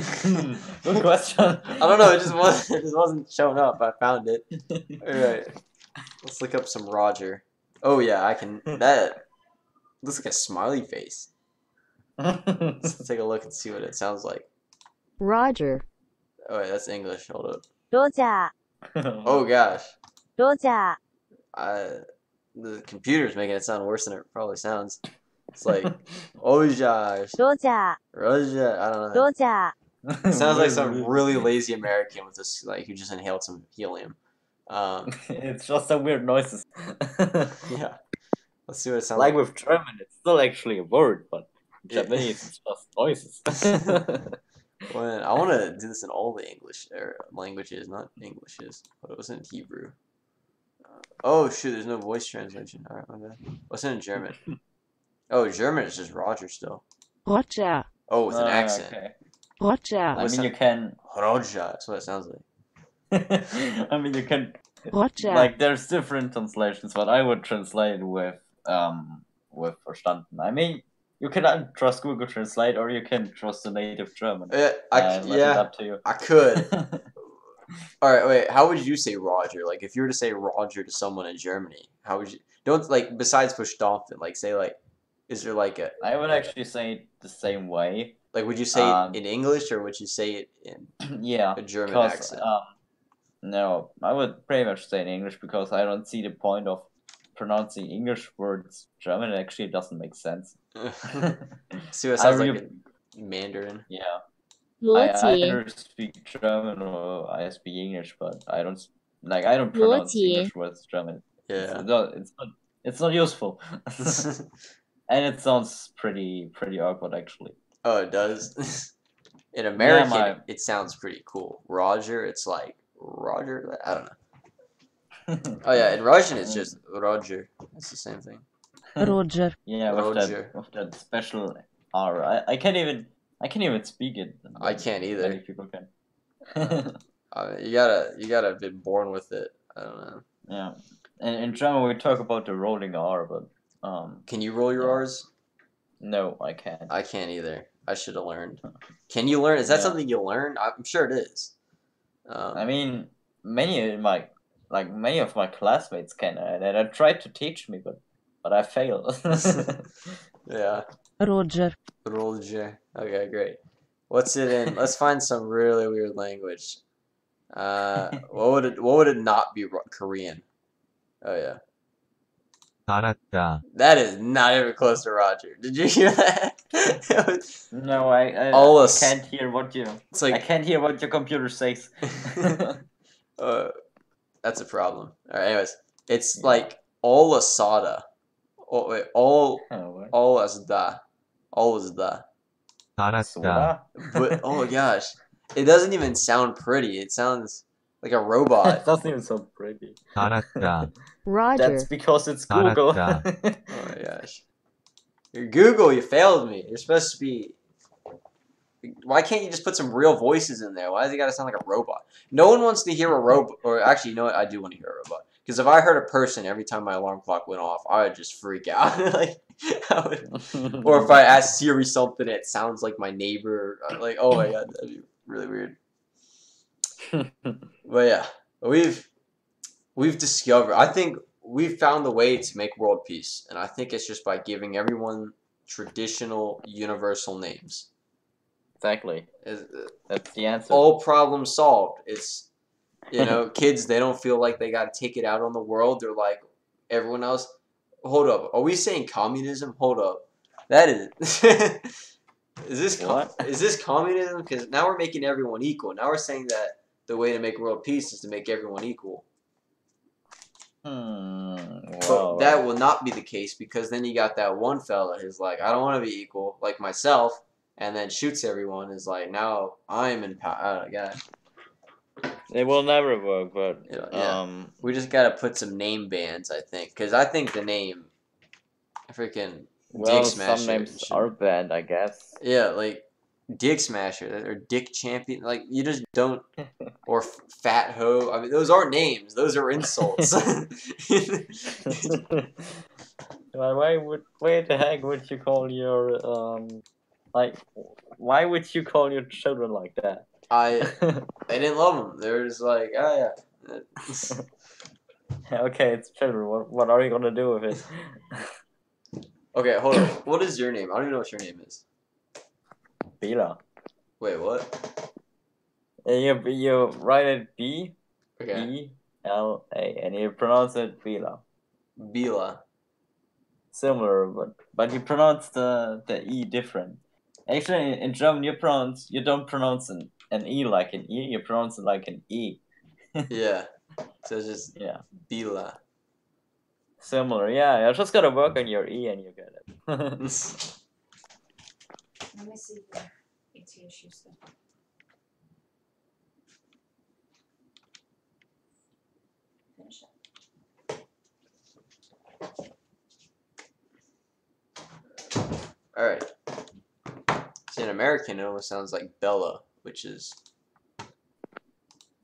Good question. I don't know. It just wasn't showing up. I found it. All right. Let's look up some Roger. Oh yeah, I can. That looks like a smiley face. Let's take a look and see what it sounds like. Roger. Oh wait, that's English. Hold up. ロジャー、 Oh gosh. ロジャー、 The computer's making it sound worse than it probably sounds. It's like, oh gosh, ロジャー、 Russia. I don't know. ロジャー、 It sounds like some really lazy American with this, like, who just inhaled some helium. It's just some weird noises. Yeah. Let's see what it sounds Like like. with German, it's still actually a word, but Yeah. Japanese, it's just noises. When I want to do this in all the English languages, not Englishes, but it was in Hebrew. Oh shoot, there's no voice translation. All right, my bad. What's in German? Oh, German is just Roger still. Roger. Oh, with an accent. Okay. Roger. I What's mean, that? you can. Roger. That's what it sounds like. I mean, you can. Roger. Like, there's different translations, but I would translate with verstanden. I mean, you can trust Google Translate, or you can trust the native German. Yeah, Let it up to you. I could. All right, wait. How would you say Roger? Like, if you were to say Roger to someone in Germany, how would you? Don't like besides verstanden. Like, say like, is there like a I would actually say it the same way. like? Would you say it in English or would you say it in Yeah, a German because accent? no, I would pretty much say in English because I don't see the point of pronouncing English words German. It actually doesn't make sense. See what it I sounds like really- in Mandarin. Yeah, ロ I ジ either speak German or I speak English, but I don't pronounce Lotti. English words German. Yeah. It's not useful, and it sounds pretty awkward actually. Oh, it does. In American, my- it sounds pretty cool. Roger, it's like Roger. I don't know. Oh yeah, in Russian, it's just Roger. It's the same thing. Roger. Yeah, Roger. with that special R. I can't even speak it. I can't Many either. people can. You gotta have been born with it. I don't know. Yeah, and in German we talk about the rolling R, but Can you roll your Yeah. R's? no, I can't. I can't either. I should have learned. Can you learn? Is that Yeah. something you learn? I'm sure it is. I mean, many of my classmates can, and I tried to teach me, but I failed. Yeah. Roger. Roger. Okay, great. What's it in? Let's find some really weird language. What would it not be? Korean. Oh yeah. 알았다. That is not even close to Roger. Did you hear that? No, I All us- can't hear what you. It's I like can't hear what your computer says. that's a problem. All right. Anyways, it's Yeah. like all asada. Oh wait, all Oh, asda. 알았다. soda? But oh gosh, it doesn't even sound pretty. It sounds like a robot. It doesn't even sound pretty. 알았다. Roger. That's because it's Google. Oh my gosh. Your Google, you failed me. You're supposed to be. Why can't you just put some real voices in there? Why does it gotta sound like a robot? No one wants to hear a robot. Or actually, you know what? I do want to hear a robot. Because if I heard a person every time my alarm clock went off, I would just freak out. Like, or if I ask Siri something, it sounds like my neighbor. Like, oh my god, that'd be really weird. But yeah, we've discovered. I think we've found the way to make world peace, and I think it's just by giving everyone traditional, universal names. Exactly. That's the answer. All problems solved. It's kids. They don't feel like they got to take it out on the world. They're like everyone else. Hold up. Are we saying communism? Hold up. That is. What? Is this communism? Because now we're making everyone equal. Now we're saying that the way to make world peace is to make everyone equal. But Well, that will not be the case because then you got that one fella who's like, I don't want to be equal, like myself, and then shoots everyone. Is like, now I'm in power. God. It will never work, but Yeah. We just gotta put some name bans, I think, because I think the name, freaking well, Dick some Smasher names should. are banned, I guess. Yeah, like Dick Smasher or Dick Champion. Like you just don't. Or Fat Ho. I mean, those aren't names. Those are insults. Why the heck would you call your like why would you call your children like that? I didn't love them. They were just like, oh yeah. Okay, it's children. What are you gonna do with it? Okay, hold on. What is your name? I don't even know what your name is. Bila. Wait, what? You write it B Okay. E L A and you pronounce it Bila. Bila. Similar, but you pronounce the E different. Actually, in German, you don't pronounce an E like an E. You pronounce it like an E. Yeah. So it's just Yeah. Bila. Similar, yeah. You just gotta work on your E and you get it. Let me see the ATS stuff. Finish up. Alright. See, in American, it almost sounds like Bella, which is.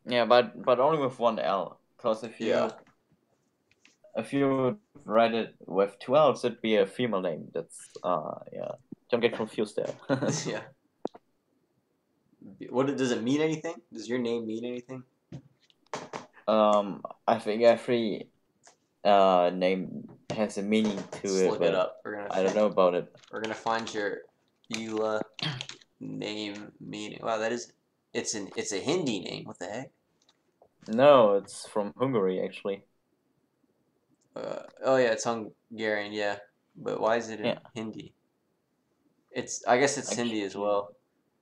Yeah, but only with one L. Because if you write it with two L's, it'd be a female name. That's yeah. Don't get confused there. Yeah. What does it mean? Anything? Does your name mean anything? I think every name has a meaning to Let's it. look but it up. I don't know about it. We're gonna find your Bila name meaning. Wow, that is. It's a Hindi name. What the heck? No, it's from Hungary actually. Oh yeah, it's Hungarian. Yeah, but why is it in Hindi? I guess it's Hindi as well.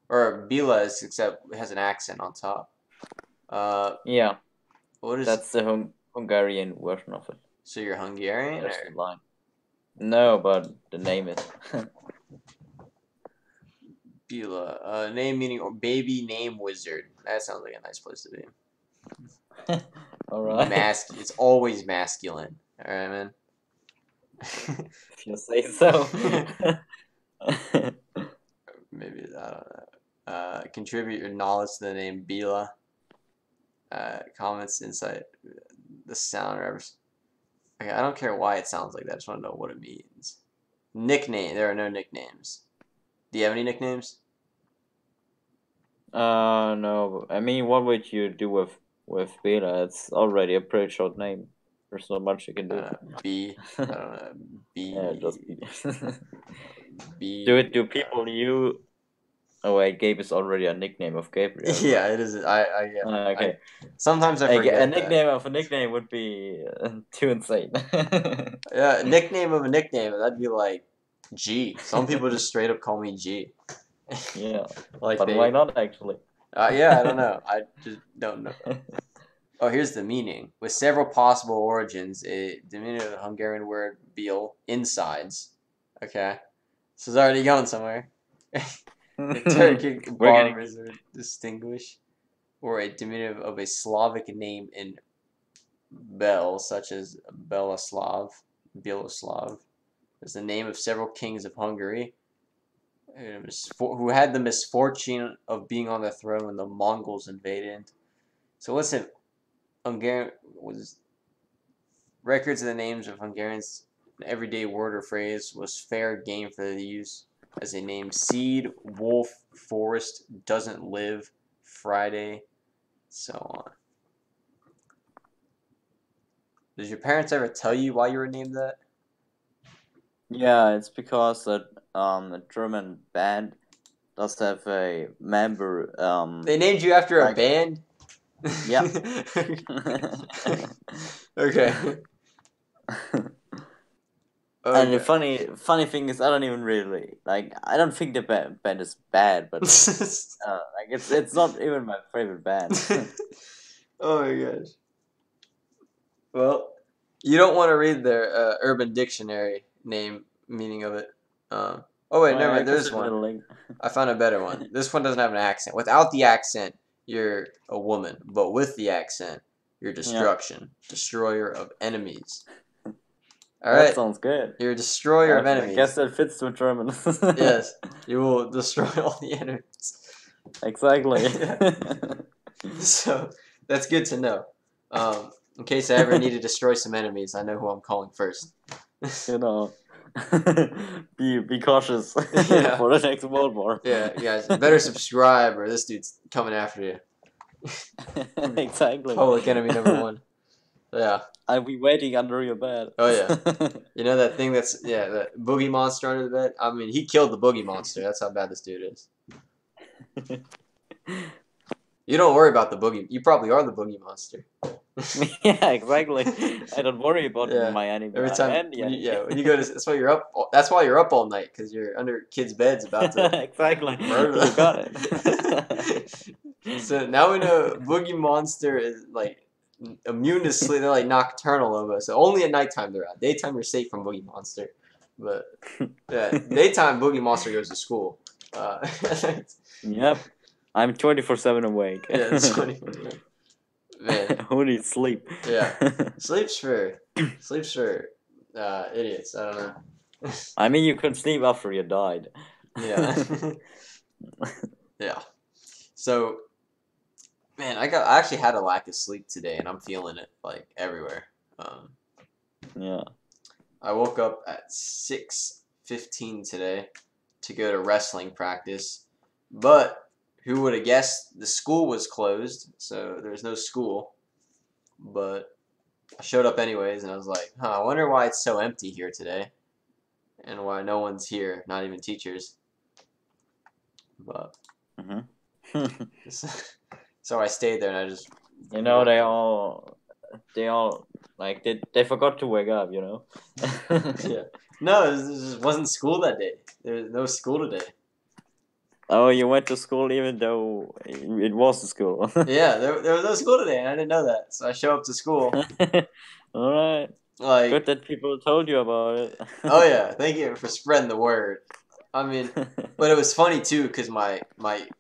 Or Bila is, except it has an accent on top. Yeah. What is? That's the Hungarian version of it. So you're Hungarian? There's the line. No, but the name is. Bila, name meaning or baby name wizard. That sounds like a nice place to be. All right. It's always masculine. All right, man. If you say so. Maybe I don't know. Contribute your knowledge to the name Bila. Comments, insight, the sound. Okay, I don't care why it sounds like that. I just want to know what it means. Nickname. There are no nicknames. Do you have any nicknames? No. I mean, what would you do with Beta? It's already a pretty short name. There's not much you can do. B. I don't know. B. Yeah, just B. B. Do people you? Oh wait, Gabe is already a nickname of Gabriel. Yeah, it is. Okay. Sometimes I forget. A nickname of a nickname would be too insane. Yeah, a nickname of a nickname. That'd be like G. Some people just straight up call me G. Yeah. Like but why not actually? Yeah, I don't know. I just don't know. Oh, here's the meaning. With several possible origins, a diminutive Hungarian word "bil" insides. Okay, this is already going somewhere. The Turkic bar wizard distinguish, or a diminutive of a Slavic name in Bel, such as Beloslav, is the name of several kings of Hungary, who had the misfortune of being on the throne when the Mongols invaded. So listen, Hungarian was records of the names of Hungarians. An everyday word or phrase was fair game for the use as a name: seed, wolf, forest, doesn't live, Friday, so on. Did your parents ever tell you why you were named that? Yeah, it's because a German band does have a member. They named you after a band? Yeah. Okay. And the funny thing is, I don't even really I don't think the band is bad, but it's not even my favorite band. Oh my gosh. Well, you don't want to read their Urban Dictionary meaning of it. Oh wait, never mind. There's one. I found a better one. This one doesn't have an accent. Without the accent, you're a woman, but with the accent, you're destruction, destroyer of enemies. All That right, sounds good. you're a destroyer of I enemies. guess that fits to German. Yes, you will destroy all the enemies. Exactly. So that's good to know. In case I ever need to destroy some enemies, I know who I'm calling first. You know, be cautious Yeah. for the next World War. Yeah, guys, better subscribe or this dude's coming after you. Exactly. Public enemy number one. Yeah. I'll be waiting under your bed. Oh, yeah. You know that thing that's, the boogie monster under the bed? I mean, he killed the boogie monster. That's how bad this dude is. You don't worry about the boogie. You probably are the boogie monster. Yeah, exactly. I don't worry about Yeah. my enemy. Every time, and the enemy. when you go to, that's why you're up. That's why you're up all night, because you're under kids' beds about to Exactly. murder You them. got it. So now we know boogie monster is like immune to sleep. They're like nocturnal almost. So only at nighttime they're out. Daytime you're safe from boogie monster, but daytime boogie monster goes to school. Yep. I'm 24/7 awake. Yeah, it's 24. Man, Who needs sleep? Yeah. sleeps for idiots. I don't know. I mean, you could sleep after you died. Yeah. Yeah. So, man, I actually had a lack of sleep today, and I'm feeling it like everywhere. Yeah. I woke up at 6:15 today to go to wrestling practice, but who would have guessed the school was closed, so there's no school. But I showed up anyways, and I was like, I wonder why it's so empty here today, and why no one's here, not even teachers. But so I stayed there, and I just You know, they all like they forgot to wake up. You know. yeah. No, it just wasn't school that day. There was no school today. Oh, you went to school even though it was a school. Yeah, there was no school today, and I didn't know that. So I show up to school. All right. Like, Good that people told you about it. oh yeah, thank you for spreading the word. I mean, but it was funny too because my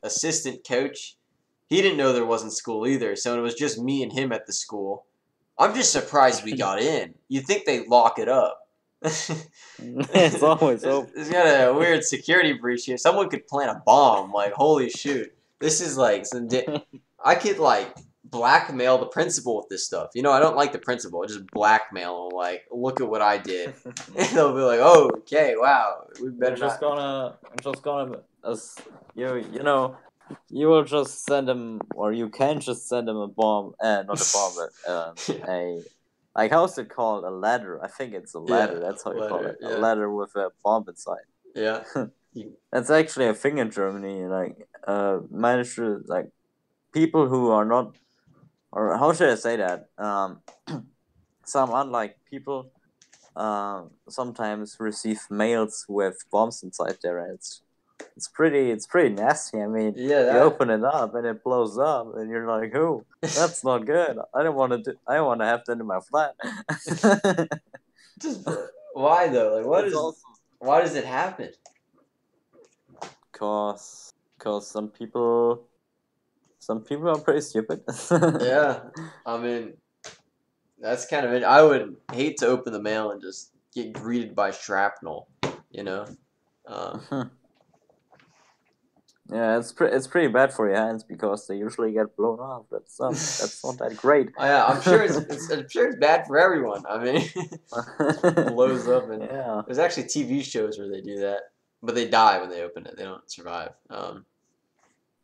assistant coach, he didn't know there wasn't school either. So it was just me and him at the school. I'm just surprised we got in. You'd think they lock it up. It's always open. It's got a weird security breach here. Someone could plant a bomb. Like, holy shoot. This is like I could like blackmail the principal with this stuff. You know, I don't like the principal. I just blackmail him. Like, look at what I did. And they'll be like, oh, okay, wow. We better I'm just gonna you know, you will just send them, or you can just send them a bomb, not a bomb, but like, how's it called? A ladder. I think it's a ladder. That's how you call it. yeah. A ladder with a bomb inside. Yeah. That's actually a thing in Germany. Like, manage to, like, people who are not, or how should I say that? Some unlike people sometimes receive mails with bombs inside their heads. It's pretty nasty. I mean, Yeah, you that, open it up and it blows up, and you're like, "Oh, that's not good. I don't want to. I don't want to have that in my flat." just, why though? Like, It's also why does it happen? cause some people are pretty stupid. Yeah. I mean, that's kind of it. I would hate to open the mail and just get greeted by shrapnel, you know? Yeah, it's pretty bad for your hands because they usually get blown off. That's not that great. Yeah, I'm sure it's bad for everyone. I mean, blows up, and Yeah. there's actually TV shows where they do that, but they die when they open it. They don't survive.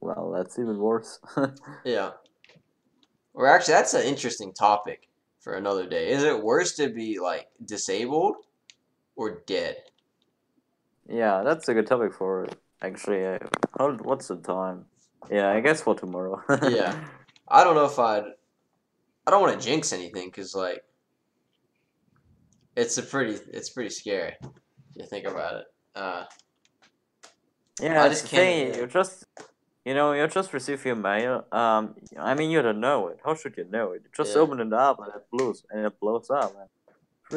Well, that's even worse. Yeah. Or actually, that's an interesting topic for another day. Is it worse to be like disabled or dead? Yeah, that's a good topic for actually. What's the time? Yeah, I guess for tomorrow. Yeah. I don't know if I don't want to jinx anything because like it's pretty scary if you think about it. Yeah, I it's just the can't- thing. You just receive your mail. I mean, you don't know it. How should you know it? You just Yeah. open it up and it blows up. And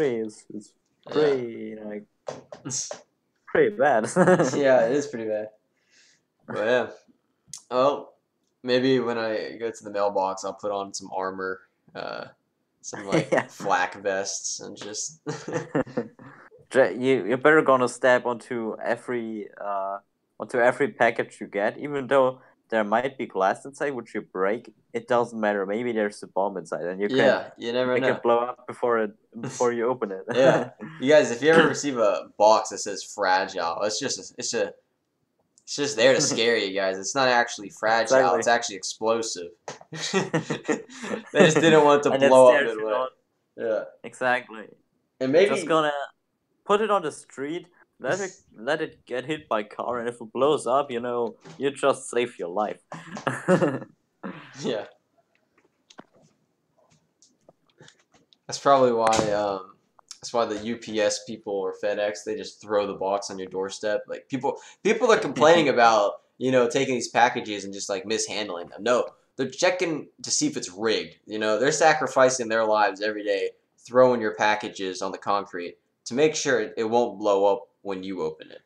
it's pretty like pretty bad. Yeah, it is pretty bad. But yeah. Oh, maybe when I go to the mailbox, I'll put on some armor, some like Yeah. flak vests, and just You're better gonna step onto every package you get, even though there might be glass inside which you break. It doesn't matter. Maybe there's a bomb inside, and you can yeah, you never make know. it blow up before you open it. Yeah, you guys, if you ever receive a box that says fragile, it's just there to scare you guys. It's not actually fragile. Exactly. It's actually explosive. They just didn't want it to And it's blow up there to midway. not- Yeah, Exactly. and maybe Just gonna put it on the street. Let it get hit by car, and if it blows up, you just save your life. yeah. That's probably why. That's why the UPS people or FedEx, they just throw the box on your doorstep. Like people are complaining about taking these packages and just like mishandling them. No, they're checking to see if it's rigged. They're sacrificing their lives every day, throwing your packages on the concrete to make sure it won't blow up when you open it.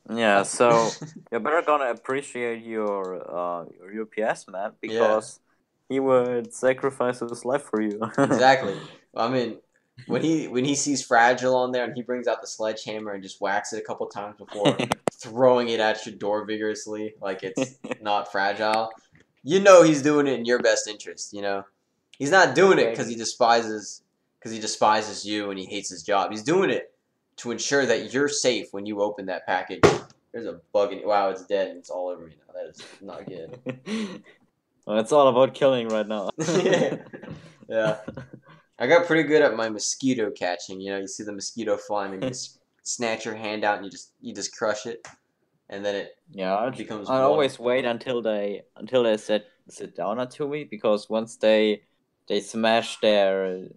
Yeah, so you're better gonna appreciate your UPS man, because he would sacrifice his life for you. Exactly. I mean, when he sees fragile on there and he brings out the sledgehammer and just whacks it a couple times before throwing it at your door vigorously like it's not fragile, he's doing it in your best interest. He's not doing it because he despises you and he hates his job. He's doing it to ensure that you're safe when you open that package. There's a bug in it. Wow, it's dead and it's all over me now. That is not good. Well, it's all about killing right now. Yeah. I got pretty good at my mosquito catching. You see the mosquito flying and you just snatch your hand out and you just crush it, and then it becomes. I always wait until they sit down onto me, because once they smash their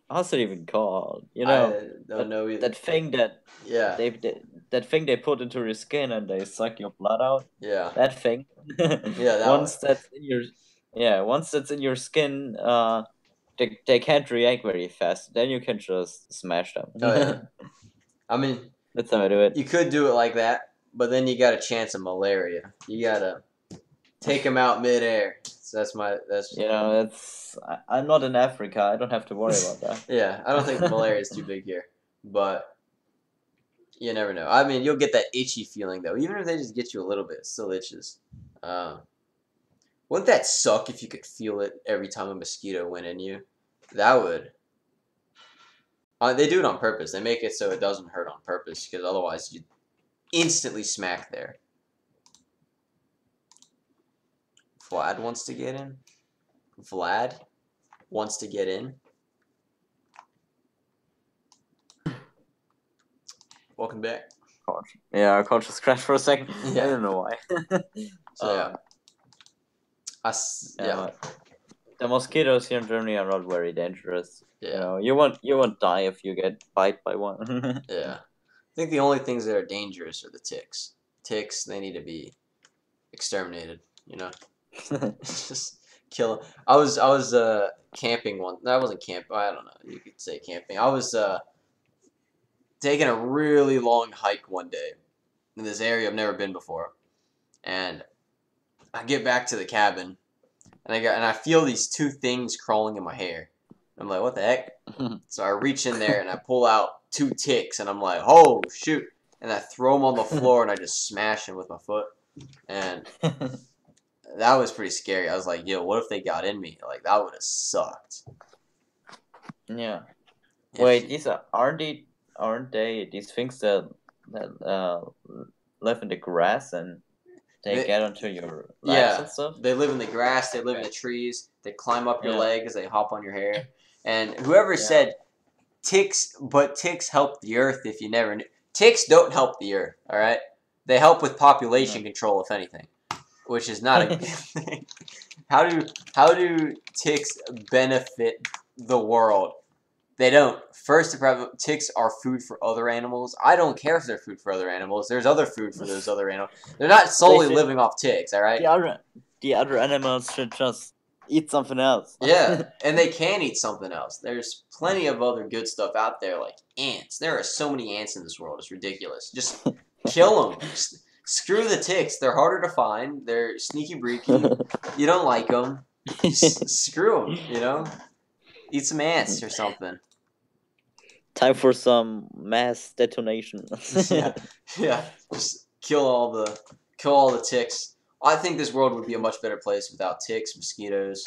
how's it even called? I don't know either. That thing that that thing they put into your skin and they suck your blood out. Yeah. That thing. Yeah. Once that's in your skin, they can't react very fast. Then you can just smash them. Oh yeah. I mean, that's how I do it. You could do it like that, but then you got a chance of malaria. You gotta take them out midair. So I'm not in Africa. I don't have to worry about that. Yeah, I don't think malaria is too big here, but you never know. I mean, you'll get that itchy feeling though. Even if they just get you a little bit, it still itches. Wouldn't that suck if you could feel it every time a mosquito went in you? That would. They do it on purpose. They make it so it doesn't hurt on purpose, because otherwise you'd instantly smack there. Vlad wants to get in. Vlad wants to get in. Welcome back. Yeah, our coach just crashed for a second. Yeah. I don't know why. So yeah. The mosquitoes here in Germany are not very dangerous. Yeah. You won't die if you get bite by one. Yeah. I think the only things that are dangerous are the ticks. Ticks, they need to be exterminated. Just kill them. I was camping one. That wasn't camp. I don't know. You could say camping. I was taking a really long hike one day in this area I've never been before, and I get back to the cabin, and I feel these two things crawling in my hair. I'm like, what the heck? So I reach in there and I pull out 2 ticks, and I'm like, oh shoot! And I throw them on the floor and I just smash them with my foot, and that was pretty scary. I was like, yo, what if they got in me? Like, that would have sucked. Yeah. Wait, aren't they these things that live in the grass and they get onto your legs and stuff? They live in the grass, they live in the trees, they climb up your legs, they hop on your hair. And whoever said ticks help the earth, if you never knew. Ticks don't help the earth, all right? They help with population control, if anything, which is not a good thing. How do ticks benefit the world? They don't. First, ticks are food for other animals. I don't care if they're food for other animals. There's other food for those other animals. They're not solely living off ticks, all right? The other animals should just eat something else. Yeah, and they can eat something else. There's plenty of other good stuff out there, like ants. There are so many ants in this world. It's ridiculous. Just kill them. Just Screw the ticks. They're harder to find. They're sneaky breaky. You don't like them. Screw them. You know, eat some ants or something. Time for some mass detonation. Yeah, yeah. Just kill all the ticks. I think this world would be a much better place without ticks, mosquitoes.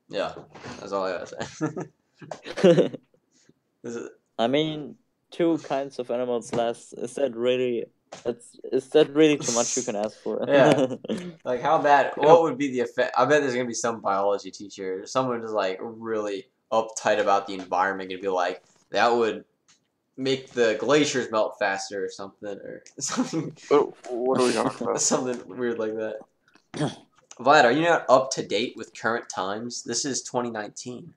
Yeah, that's all I gotta say. Is it- I mean, two kinds of animals less. Is that really too much you can ask for? Yeah. Like how bad? What would be the effect? I bet there's gonna be some biology teacher, or someone just like really uptight about the environment, and be like, that would make the glaciers melt faster, or something, or something, What are we talking about? something weird like that. Vlad, are you not up to date with current times? This is 2019.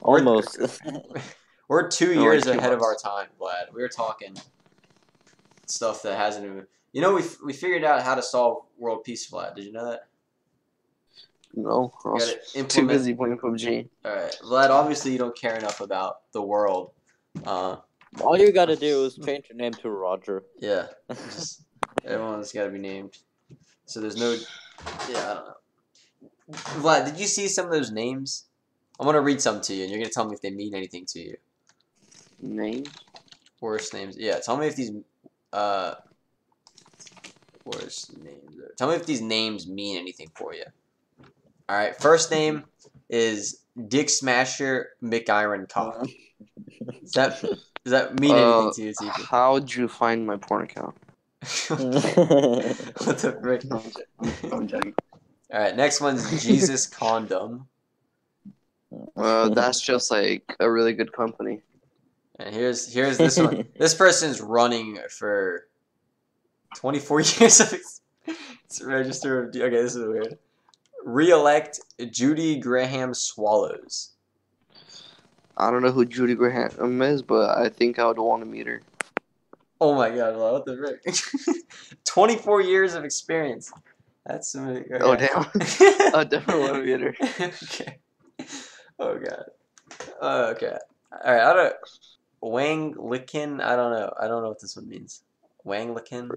Almost. We're 2 Oh, years like 2 ahead of our months. time, Vlad. We were talking stuff that hasn't even. You know, we figured out how to solve world peace, Vlad. Did you know that? No, I was gotta too implement- busy playing PUBG. All right, Vlad. Obviously, you don't care enough about the world. All you gotta do is change your name to Roger. Yeah, just, everyone's got to be named. So there's no. Yeah, I don't know. Vlad, did you see some of those names? I'm gonna read some to you, and you're gonna tell me if they mean anything to you. Name? Worst names. Yeah, tell me if these worst names. Tell me if these names mean anything for you. All right. First name is Dick Smasher McIroncock. Does that mean anything to you, TJ? How'd you find my porn account? What the frick? I'm joking. All right. Next one's Jesus Condom. That's just like a really good company. And here's this one. This person's running for 24 years of it's register of okay, this is weird. Re-elect Judy Graham Swallows. I don't know who Judy Graham is, but I think I would want to meet her. Oh my god, what the frick? 24 years of experience. That's some Oh damn! I definitely want to meet her. Okay. Oh god. Okay. All right. I don't. Wang Licken. I don't know. I don't know what this one means. Wang Licken.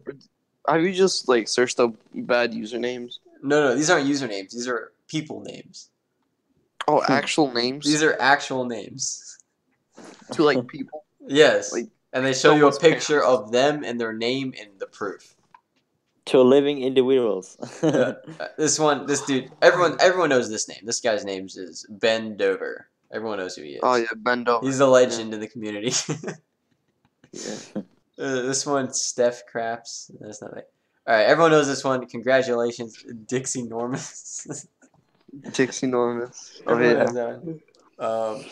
Have you just like searched up bad usernames? No. These aren't usernames. These are people names. Oh, actual names These are actual names. to like people. Yes. Like, And they show you a someone's picture parents. of them and their name and the proof. To living individuals. This dude. Everyone knows this name. This guy's name is Ben Dover. Everyone knows who he is. Oh yeah, Bendo. He's a legend in the community. Yeah. This one, Steph Craps. That's not right. All right, everyone knows this one. Congratulations, Dixie Normus. Dixie Normus. Oh Everyone yeah. knows that one.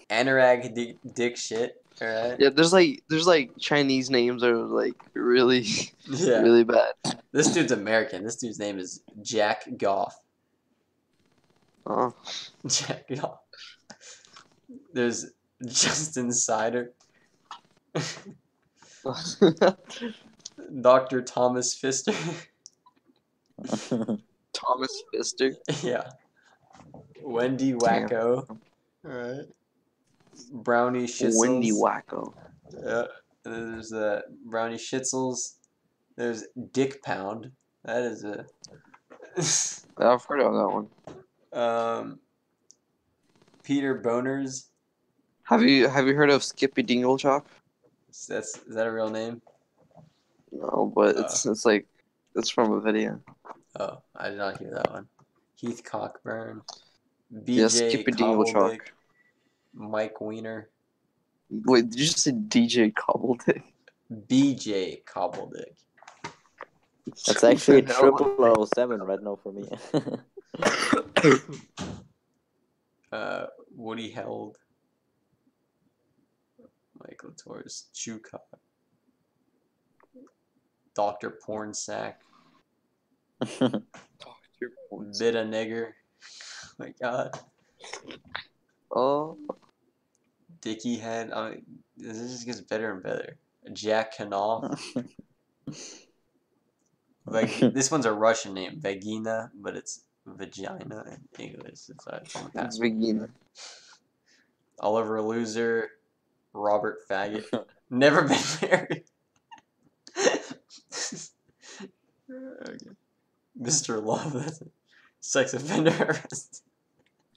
Anurag Dick Shit. All right. Yeah, there's like Chinese names that are like really Yeah. really bad. This dude's American. This dude's name is Jack Goff. Oh. Jack Goff. There's Justin Sider. Dr. Thomas Pfister. Thomas Pfister. Yeah. Wendy Wacko. Alright. Brownie Schitzels. Wendy Wacko. Yeah. And then there's Brownie Schitzels. There's Dick Pound. That is a. I've heard of that one. Peter Boners. Have you heard of Skippy Dinglechock? Is that a real name? No, but it's like it's from a video. Oh, I did not hear that one. Heath Cockburn. Yeah, BJ Skippy Cobbledick. Dinglechock. Mike Weiner. Wait, did you just say DJ Cobbledick? BJ Cobbledick. That's actually No. 007 right now for me. Woody Held. Michael Torres. Chewcock. Dr. Pornsack. Bit a nigger. Oh my god. Oh, Dicky Head. I mean, this just gets better and better. Jack Knopf. This one's a Russian name. Vagina, but it's vagina in English. it's Vagina. Oliver Loser. Robert Faggot. Never been married. Okay. Mr. Love, that's a sex offender.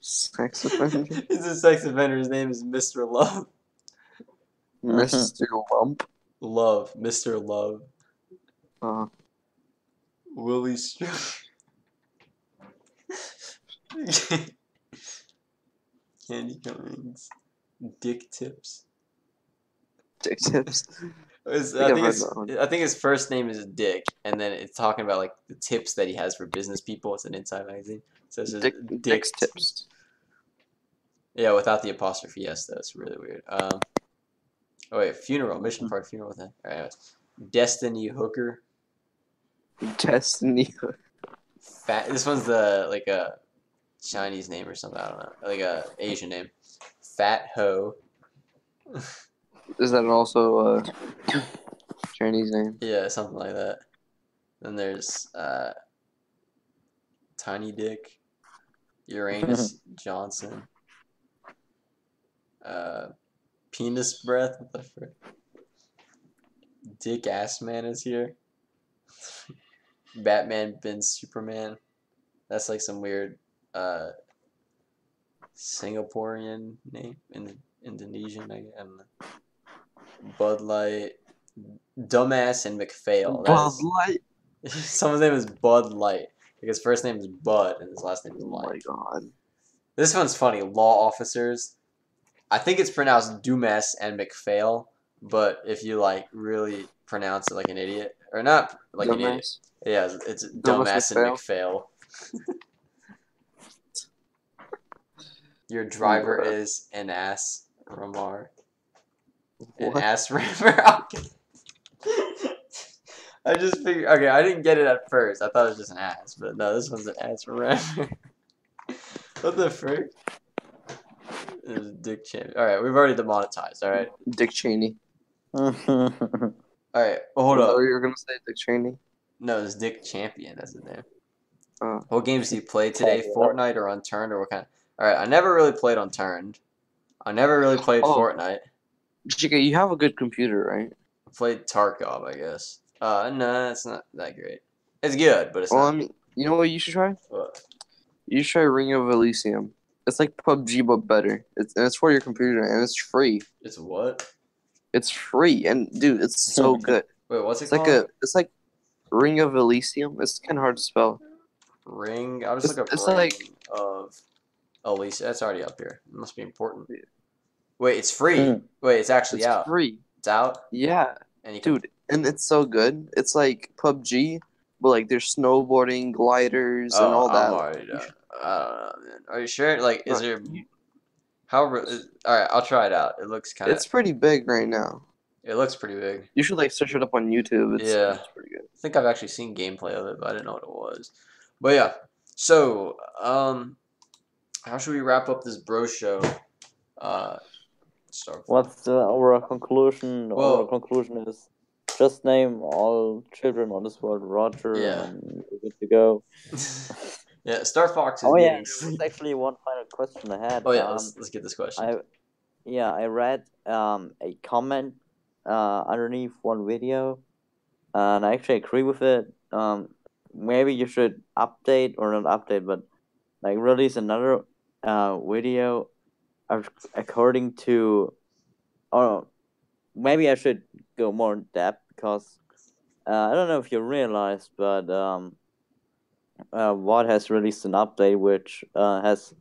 Sex offender. He's a sex offender. His name is Mr. Love. Mr. Lump. Love, Mr. Love. Willie Strong. Candy Cummings. Dick Tips. Dick tips. I think his first name is Dick, and then it's talking about like the tips that he has for business people. It's an Inside magazine. So it's just Dick's tips. Yeah, without the apostrophe S. That's really weird. Oh wait, funeral, Mission Park funeral with that. All right, anyways. Destiny Hooker. Destiny. Fat. This one's like a Chinese name or something. I don't know, like a Asian name. Fat Ho. Is that also a Chinese name? Yeah, something like that. Then there's Tiny Dick, Uranus Johnson, Penis Breath. What the frick? Dick Ass Man is here. Batman Ben Superman. That's like some weird Singaporean name in Indonesian. I don't know. Bud Light, Dumbass, and McPhail. Bud Light. Someone's name is Bud Light. Like his first name is Bud and his last name is Light. Oh my god. This one's funny. Law officers. I think it's pronounced Dumas and McPhail, but if you like really pronounce it like an idiot, or not like an idiot, yeah, it's Dumbass and McPhail. Your driver is an ass, Ramar. An ass rammer. I just figured. Okay, I didn't get it at first. I thought it was just an ass, but no, this one's an ass rammer. What the frick? It was Dick Cheney. All right, we've already demonetized. All right. Dick Cheney. All right. Well, hold up. Oh, you were gonna say Dick Cheney? No, it's Dick Champion. That's his name. Oh. What games do you play today? Fortnite or Unturned or what kind? All right. I never really played Unturned. I never really played Fortnite. Jika, you have a good computer, right? I played Tarkov, I guess. No, it's not that great. It's good, but it's Well, not. I mean, you know what you should try? What? You should try Ring of Elysium. It's like PUBG but better. It's for your computer and it's free. It's what? It's free and dude, it's so good. Wait, what's it It's called? it's like Ring of Elysium. It's kind of hard to spell. Ring. I'll just look up It's Ring like- of Elysium. That's already up here. It must be important. Wait, it's free. Wait, it's actually It's out. free. It's out, Yeah, and you can. dude, and it's so good. It's like PUBG, but like there's snowboarding, gliders, and all that. I'm already done. I don't know, man. Are you sure? Like, is there? You- All right, I'll try it out. It looks kind of. It's pretty big right now. It looks pretty big. You should like search it up on YouTube. Yeah. It's pretty good. I think I've actually seen gameplay of it, but I didn't know what it was. But yeah, so how should we wrap up this bro show? Start. What's our conclusion? Well- Our conclusion is just name all children on this world Roger, Yeah. and we're good to go. Yeah, Star Fox is Oh yeah, getting there's actually one final question I had. Oh yeah, let's get this question. I read a comment underneath one video, and I actually agree with it. Maybe you should update or not update, but like release another video according to, or maybe I should go more in depth because I don't know if you realized, but Watt has released an update which has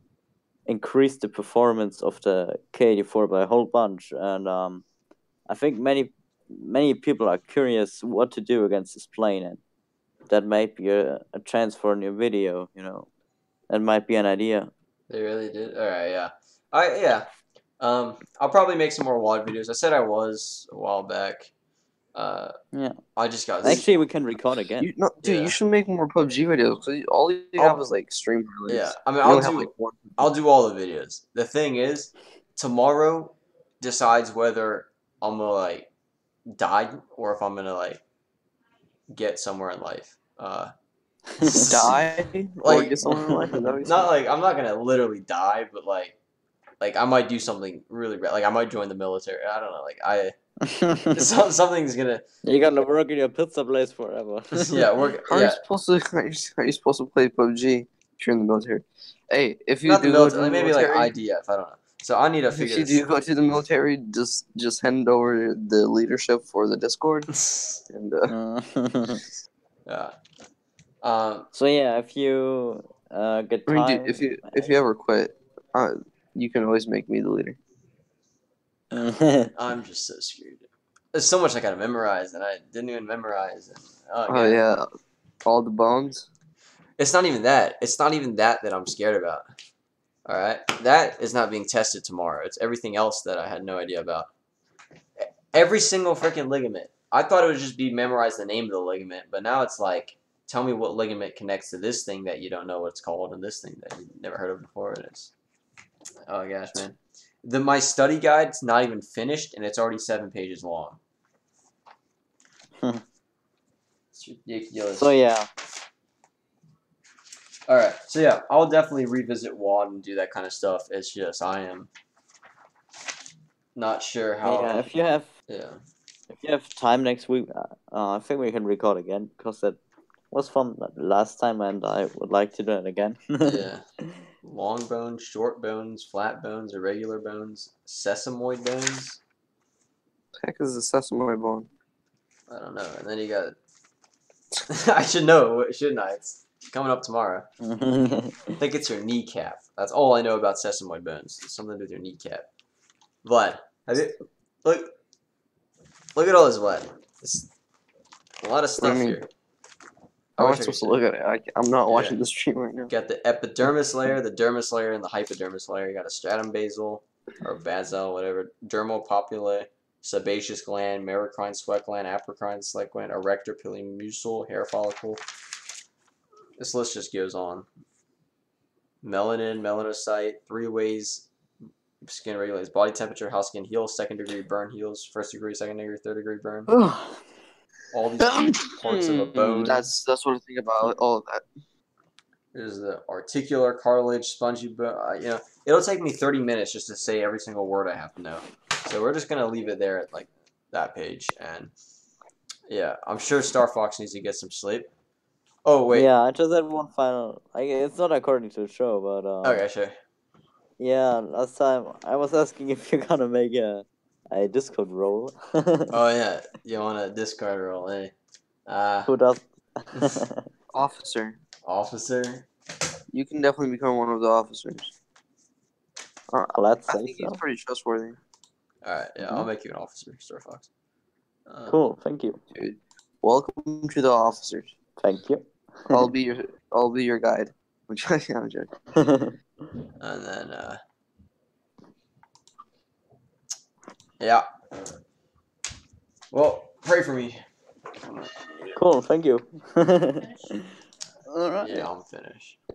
increased the performance of the K84 by a whole bunch, and I think many people are curious what to do against this plane, and that might be a chance for a new video. You know, that might be an idea. They really did. All right, yeah. I'll probably make some more WOD videos. I said I was a while back. Yeah. I just got. Actually, we can record again. Dude, Yeah. you should make more PUBG videos. 'Cause all you have is like stream highlights. Yeah, I mean, You I'll only have, do. like, one. I'll do all the videos. The thing is, tomorrow decides whether I'm gonna like die or if I'm gonna like get somewhere in life. Die or Like- get someone in life. Is that what you Not said? like I'm not gonna literally die, but like I might do something really bad. Like I might join the military. I don't know. Like Something's gonna. You're gonna work in your pizza place forever. Yeah, we're How are yeah. you supposed to? How are you supposed to play PUBG if you're in the military? Hey, if you Not the do go to military, the maybe like military, IDF. I don't know. So I need to if figure you do go to the military, just hand over the leadership for the Discord, this. and Yeah. So yeah, if you get I mean, time, dude, if you ever quit, you can always make me the leader. I'm just so screwed. There's so much I gotta memorize, and I didn't even memorize. And, Oh God. yeah, all the bones. It's not even that. It's not even that I'm scared about. All right, that is not being tested tomorrow. It's everything else that I had no idea about. Every single freaking ligament. I thought it would just be memorize the name of the ligament, but now it's like, tell me what ligament connects to this thing that you don't know what it's called, and this thing that you never heard of before. It is. Oh gosh, man. My study guide's not even finished, and it's already 7 pages long. It's ridiculous. so yeah, Alright, so yeah, I'll definitely revisit WAD and do that kind of stuff. It's just, I am not sure how. yeah. If you have time next week, I think we can record again because that was fun last time, and I would like to do it again. Yeah. Long bones, short bones, flat bones, irregular bones, sesamoid bones. The heck is the sesame bone? I don't know. And then you got. I should know, shouldn't I? It's coming up tomorrow. I think it's your kneecap. That's all I know about sesamoid bones. It's something to do with your kneecap. Vlad, have you look at all this, Vlad. It's a lot of stuff I mean, here. How am I wish I could supposed to say. look at it? I'm not watching the stream right now. You got the epidermis layer, the dermis layer, and the hypodermis layer. You got a stratum basal, or basal, whatever. Dermal papillae, sebaceous gland, merocrine sweat gland, apocrine sweat gland, erector pili mucil, hair follicle. This list just goes on. Melanin, melanocyte, 3 ways skin regulates body temperature, how skin heals, 2nd degree burn heals, 1st degree, 2nd degree, 3rd degree burn. All these parts of a bone. That's what I think about all of that. There's the articular cartilage, spongy bone. It'll take me 30 minutes just to say every single word I have to know. So we're just gonna leave it there at like that page, and yeah, I'm sure Star Fox needs to get some sleep. Oh wait. Yeah, I just had one final. It's not according to the show, but Okay, sure. yeah, last time I was asking if you're gonna make a Discord role. Oh yeah, you want a discard roll, eh? Who does? Officer. Officer. You can definitely become one of the officers. Let's I say think so. he's pretty trustworthy. All right, yeah, I'll make you an officer, Star Fox. Cool, thank you. Dude, welcome to the officers. Thank you. I'll be your guide. I'm joking. I'm joking. And then, yeah. Well, pray for me. Cool, thank you. Finish? Alright. Yeah, I'm finished.